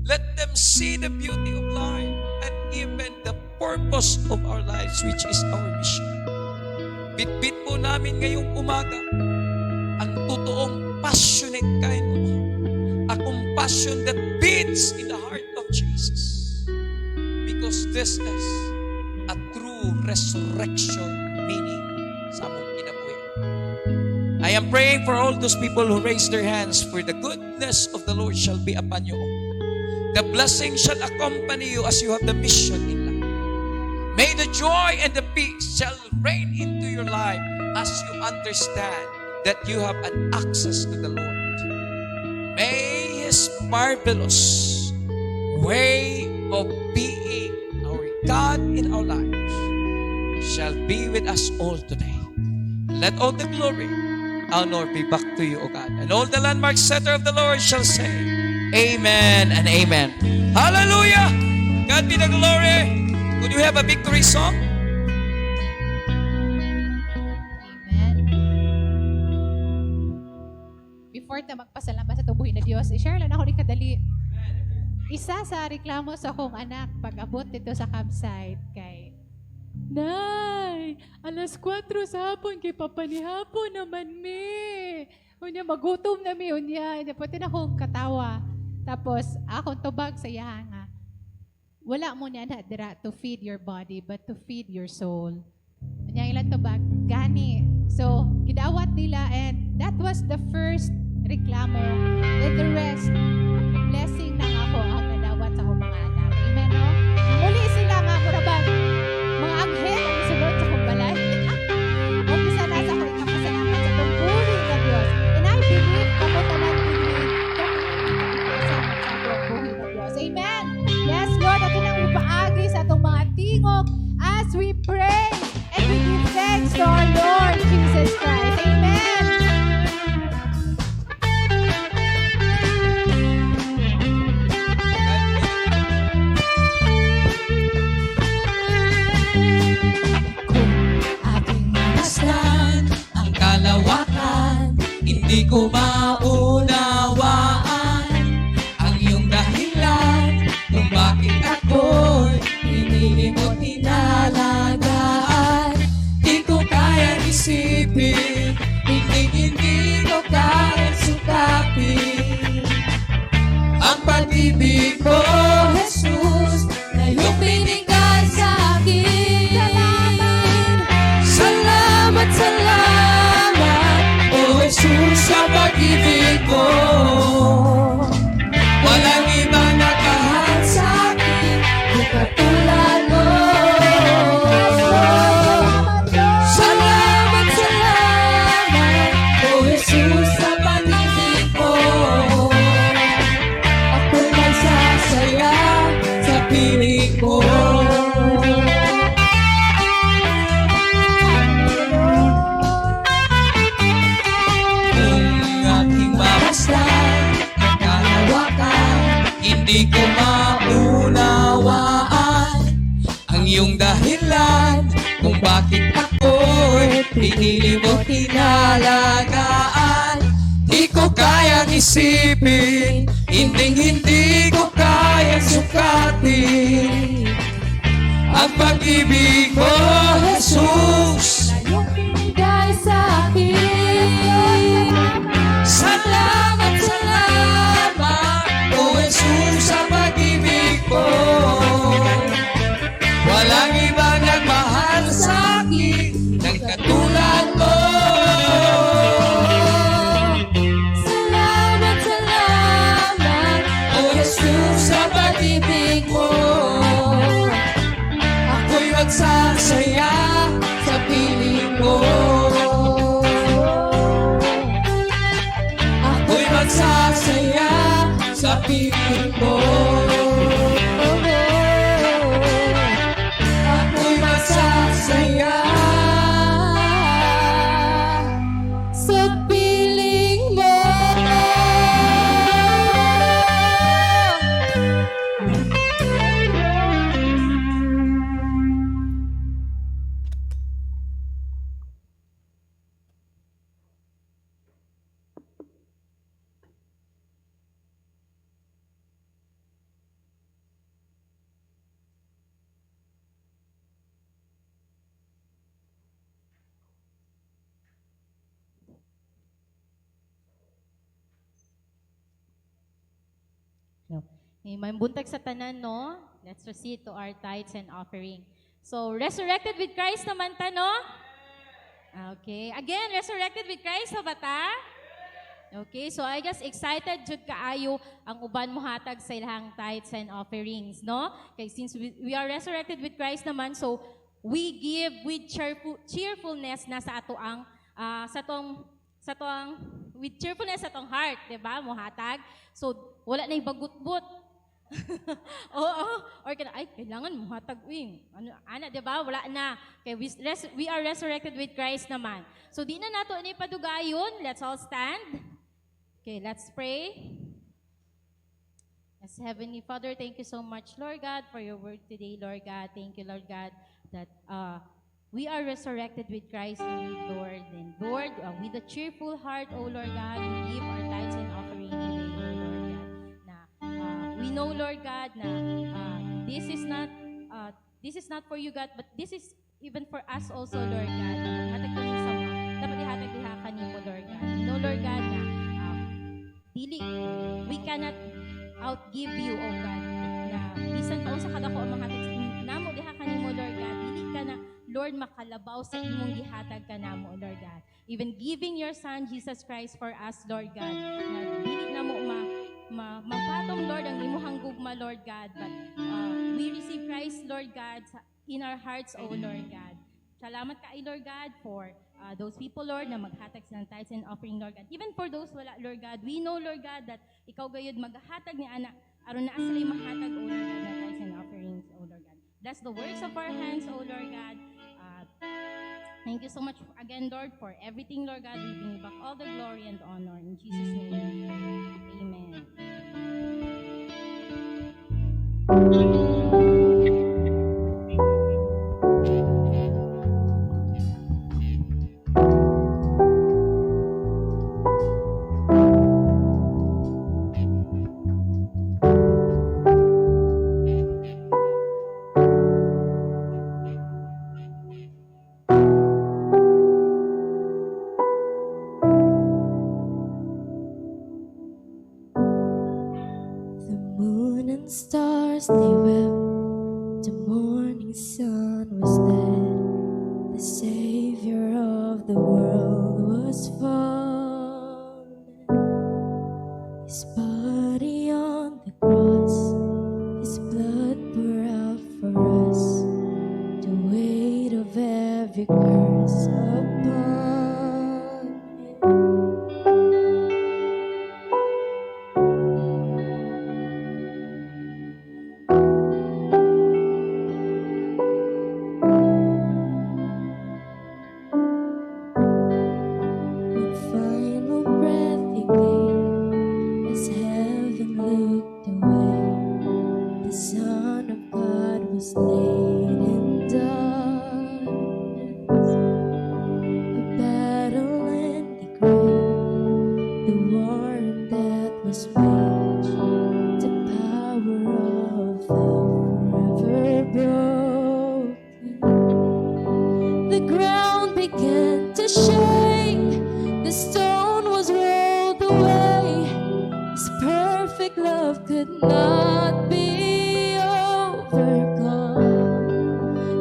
Let them see the beauty of life and even the purpose of our lives, which is our mission. Bitbit po namin ngayong umaga ang totoong passionate kind of heart, a compassion that beats in the heart of Jesus. Because this is a true resurrection meaning sa among kinabuhi. I am praying for all those people who raise their hands, for the goodness of the Lord shall be upon you. The blessing shall accompany you as you have the mission in life. May the joy and the peace shall reign into your life as you understand that you have an access to the Lord. May His marvelous way of being our God in our lives shall be with us all today. Let all the glory, honor be back to you, O God. And all the landmark center of the Lord shall say, Amen and Amen. Hallelujah! God be the glory. Could you have a victory song? Amen. Before ta magpasalamat sa tubuhin na Diyos, i-share lang ako ni kadali. Isa sa reklamo sa akong anak pag-abot dito sa campsite kay Nay, alas 4 sa hapon kay papanihapon naman me. Unya magutom na mi unya, pati na akong katawa. Tapos akong tubag sa iya nga. Wala mo niya na dira to feed your body but to feed your soul. Unya ilang tubag gani. So gidawat nila and that was the first reklamo. And the rest blessing na ako ang nadawat sa akong mga anak. Amen no? Muli sila nga murabag mga anghel ang sulod sa akong balay. Umpisa na sa akong kapasalamat sa pagpuri ng Diyos. And I believe kamo tanan believe sa pagpuri ng Diyos. Amen. Yes, Lord, ako nang ipaagi sa atong mga tingog as we pray and we give thanks to our Lord Jesus Christ. Amen. Hindi ko maunawaan ang iyong dahilan kung bakit ako'y hinilimot inalagaan. Di ko kaya isipin, hindi ko kaya sukapin ang pag-ibig ko, Jesus, na iyong sa pag-ibig mo. Walang ibang nakahal sa akin, di katulad mo. Salamat, salamat, O Jesus, sa pag-ibig mo. Ako'y magsasaya sa piling mo. Hindi ko maunawaan ang iyong dahilan kung bakit ako'y pinili mo tinalagaan. Di ko kayang isipin, hindi ko kayang sukatin ang pag-ibig mo, Jesus. Iyong binigay sa akin. Salamat, salamat, O Jesus, sa pag-ibig mo. Walang ibang nagmahal sa akin ng katulad mo. Salamat, salamat, O Jesus, sa pag-ibig mo. Ako'y magsasaya sa piling mo. Ako'y magsasaya sa piling mo. Ako'y magsasaya sa piling mo. No. May buntag sa tanan, no? Let's proceed to our tithes and offering. So, resurrected with Christ naman ta, no? Okay. Again, resurrected with Christ, ha ba ta? Okay, so I just excited jud kaayo ang uban mo hatag sa ilang tithes and offerings, no? Okay, since we are resurrected with Christ naman, so we give with cheerfulness na sa ato ang with cheerfulness sa tong heart, 'di ba? Mohatag. So wala na bagut-but. Oo, or ay kailangan mohatag wing. Ano ana, 'di ba? Wala na. Okay, we are resurrected with Christ naman. So di na nato ni padugayon. Let's all stand. Okay, let's pray. Yes, Heavenly Father, thank you so much, Lord God, for your word today, Lord God. Thank you, Lord God, that we are resurrected with Christ indeed, Lord. And Lord, with a cheerful heart, O Lord God, we give our tithes and offering today, Lord God. Na, we know, Lord God, na this is not for you, God, but this is even for us also, Lord God. Na maghatag kami sa mga, dapat ihatag diha kanimo, Lord God. We know, Lord God, na dili, we cannot outgive you, O God, na bisan pa sa kadako ang mga namo diha kanimo, Lord God, dili ka na, Lord, makalabaw sa imong gihatag ka namo, Lord God. Even giving your Son, Jesus Christ, for us, Lord God, na dili na mo mapatong, Lord, ang imuhang gugma, Lord God, but we receive Christ, Lord God, in our hearts, O Lord God. Salamat ka, Lord God, for those people, Lord, na maghatag ng tithes and offering, Lord God. Even for those wala, Lord God, we know, Lord God, that ikaw gayud maghatag ni anak, aron na sila mahatag, O Lord God, ng tithes and offerings, O Lord God. Bless the works of our hands, O Lord God. Thank you so much again, Lord, for everything, Lord God. We bring you back all the glory and honor. In Jesus' name, amen. Stars they wept, the morning sun was dead, the Savior of the world was born. every curse upon him. One final breath he gave as heaven looked away. The Son of God was laid in darkness. A battle in the grave, the war and death was waged. The power of hell forever broken. The ground began to shake, the stone was rolled away. His perfect love could not be overcome.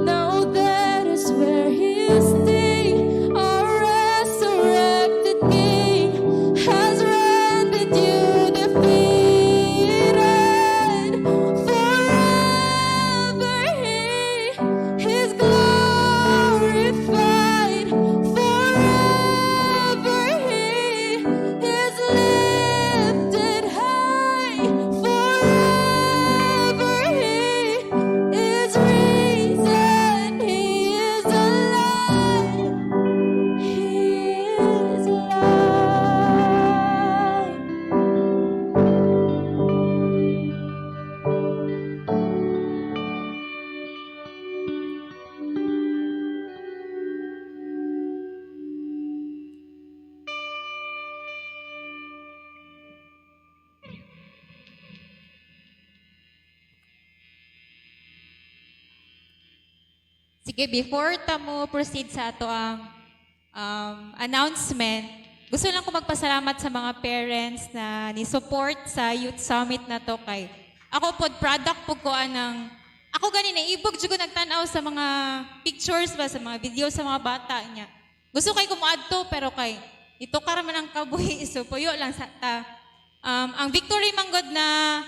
Now that is where his sting, our resurrected King, has rendered you defeated. Forever he is glorified. Forever he is lifted high. Forever he is risen. He is alive. He is alive. Sige, before mo proceed sa ato ang announcement, gusto lang ko magpasalamat sa mga parents na ni-support sa Youth Summit na to kay ako pod product po ko anang ako gani na ibog jud ko nagtan-aw sa mga pictures ba sa mga video sa mga bata niya. Gusto kay kumuadto pero kay ito ka man ang kabuhi so puyo lang sa ta. Ang victory manggod na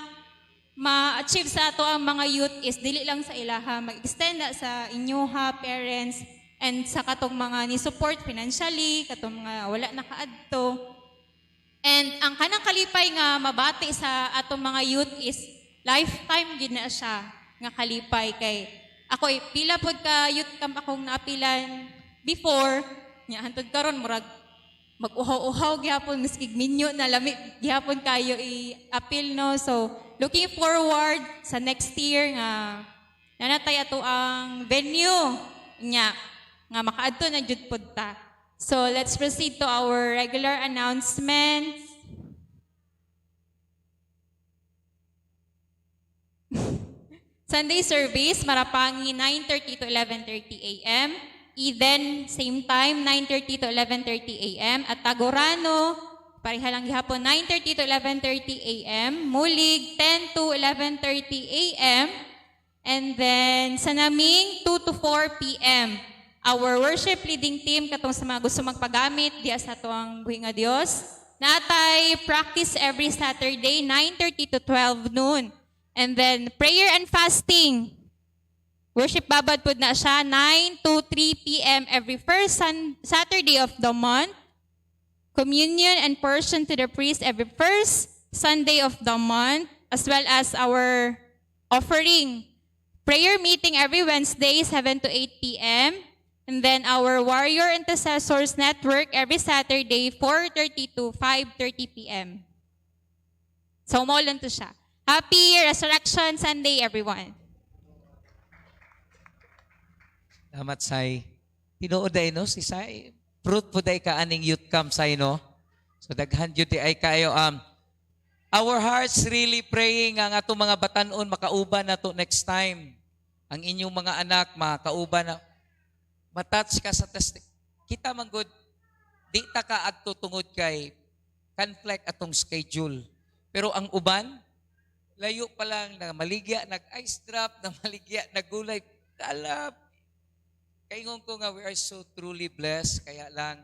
ma-achieve sa ato ang mga youth is dili lang sa ilaha, mag-extend na sa inyo ha, parents, and sa katong mga ni-support financially, katong mga wala nakaadto. And ang kanang kalipay nga mabati sa atong mga youth is lifetime gid na siya nga kalipay kay ako pila pod ka youth camp akong naapilan before nya hantod karon murag mag-uhaw-uhaw gihapon miski minyo na lami gihapon kayo i-appeal no. So looking forward sa next year nga nanatay ato ang venue nya nga makaadto na jud pod ta. So let's proceed to our regular announcements. Sunday service, Marapangi, 9:30 to 11:30 a.m. Eden, same time, 9:30 to 11:30 a.m. At Tagorano, pareha lang gihapon, 9:30 to 11:30 a.m. Mulig, 10 to 11:30 a.m. And then sa Naming, 2 to 4 p.m. Our worship leading team, katong sa mga gusto magpagamit, diya sa ito ang buhi nga Diyos. Natay practice every Saturday, 9:30 to 12 noon. And then prayer and fasting. Worship babad po na siya, 9 to 3 p.m. every first Saturday of the month. Communion and portion to the priest every first Sunday of the month, as well as our offering. Prayer meeting every Wednesday, 7 to 8 p.m. And then our Warrior Intercessors Network every Saturday, 4:30 to 5:30 p.m. So, mo lang to siya. Happy Resurrection Sunday, everyone. Salamat, Sai. Tinuod ay no, si Sai. Fruit po day ka aning youth camp, Sai, no? So, daghan yun ay kayo. Our hearts really praying ang atong mga batanon makauban na to next time. Ang inyong mga anak makauban na matouch ka sa kita man good, di ta ka adto tungod kay conflict atong schedule. Pero ang uban, layo pa lang na maligya, nag-ice drop, na maligya, nagulay, kalap. Kaingon ko nga, we are so truly blessed, kaya lang,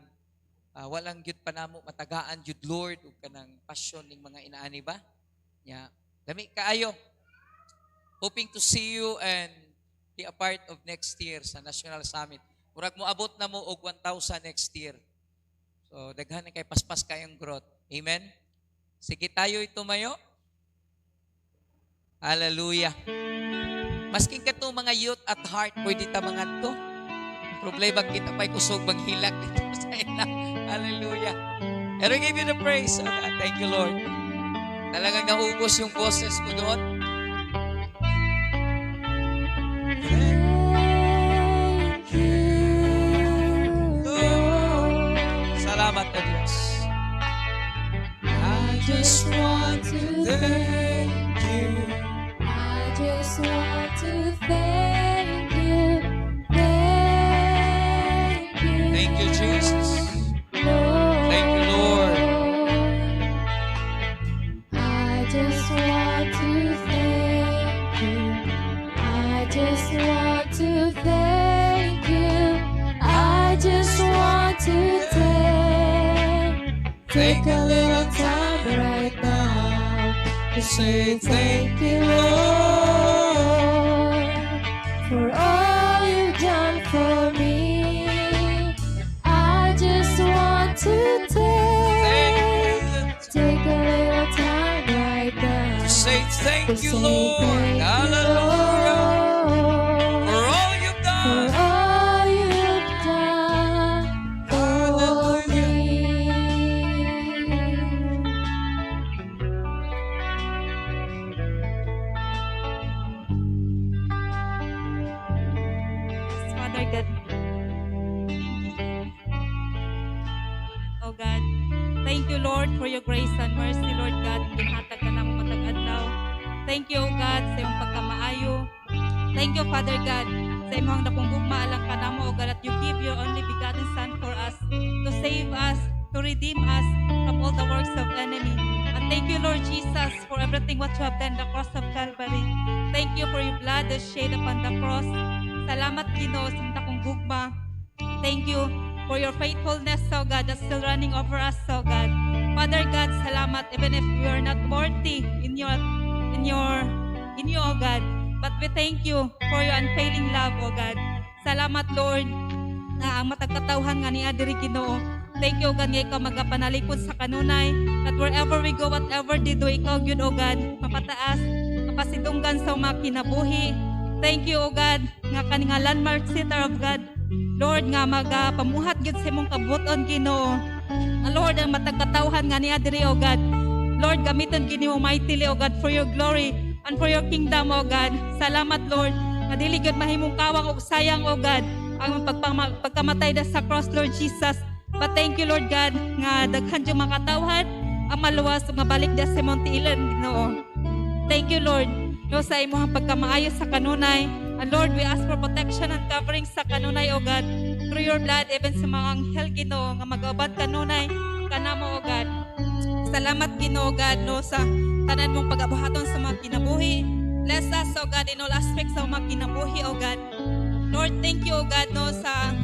walang yun pa namo matagaan yun Lord, o kanang passion ng mga inaani ba? Yeah. Dami kaayo. Hoping to see you and be a part of next year sa National Summit. Murag mo abot na mo og 1,000 next year. So, daghan na kay paspas kayong growth. Amen? Sige tayo tumayo. Hallelujah. Masking ka to mga youth at heart, pwede ta mga to. Problema kita pa'y kusog maghilak dito sa ina. Hallelujah. And I give you the praise. Oh God, thank you, Lord. Talagang naubos yung boses ko doon. Thank you, Lord. Salamat na Diyos. I just want to thank you. I just want to thank you. Thank you. Thank you, Jesus. Lord. Thank you, Lord. I just want to thank you. I just want to thank you. I just want to take a little time right now to say thank you, Lord, for all you've done for me. I just want to take a little time right now Say to thank you, say Lord. thank you, Hallelujah. Lord, For all you've for done. all you've done for me. Father God. Oh God, thank you Lord for your grace and mercy, Lord God. Ginhatag ka na mo matag adlaw. Thank you, oh God, sa iyong pagkamaayo. Thank you, Father God, sa imong napungugma alang ka na mo, oh God, that you give your only begotten Son for us, to save us, to redeem us from all the works of enemy. And thank you, Lord Jesus, for everything what you have done, the cross of Calvary. Thank you for your blood that shed upon the cross. Salamat, Ginoo, sa takong gugma. Thank you for your faithfulness, oh God, that's still running over us, oh God. Father God, salamat, even if we are not worthy in you, oh God. But we thank you for your unfailing love, oh God. Salamat, Lord, na ang matagkatawhan nga niya diri Ginoo. Thank you, oh God, nga ikaw magapanalikod sa kanunay. That wherever we go, whatever they do, ikaw yun, oh God, mapataas, mapasidunggan sa mga kinabuhi. Thank you, oh God, nga kaninga landmark sitter of God. Lord, nga magapamuhat gyud sa imong kabuton, Ginoo. Lord, ang matagkatawhan nga niya diri, oh God. Lord, gamiton Ginoo mightily, oh God, for your glory and for your kingdom, oh God. Salamat, Lord, nga dili gyud mahimong kawang og sayang, oh God, ang pagkamatay da sa cross, Lord Jesus. But thank you, Lord God, nga daghan yung mga katawhan ang maluwas nga balik da sa imong tiilan, Ginoo. Thank you, Lord, no, sa imong pagkamaayo sa kanunay. And Lord, we ask for protection and covering sa kanunay, O God, through your blood, even sa mga anghel, Ginoo, nga mag-aubad kanunay, kanamo, O God. Salamat, Ginoo, God, no, sa tanan mong pag-abuhaton sa mga kinabuhi. Bless us, O God, in all aspects sa mga kinabuhi, O God. Lord, thank you, O God, no, sa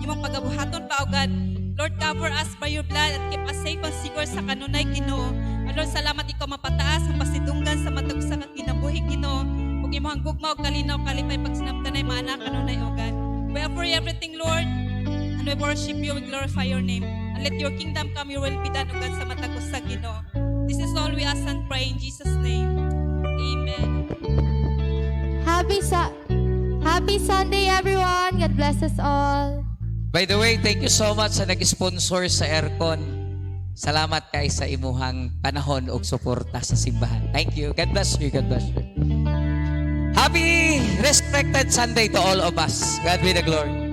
imong pag-abuhaton pa, O God. Lord, cover us by your blood and keep us safe and secure sa kanunay, Ginoo. And Lord, salamat ikaw mapataas ang pasidunggan sa matag sa kinabuhi, Ginoo. Ug imong gugma ug kalinaw kalipay pag sinabtanay maana kanunay, O God. We offer you everything, Lord, and we worship you, we glorify your name. And let your kingdom come, your will be done, O God, sa matag sa Ginoo. This is all we ask and pray in Jesus' name. Amen. Happy Sunday, everyone. God bless us all. By the way, thank you so much sa nag-sponsor sa aircon. Salamat kay sa imuhang panahon ug suporta sa simbahan. Thank you. God bless you. God bless you. Happy respected Sunday to all of us. God be the glory.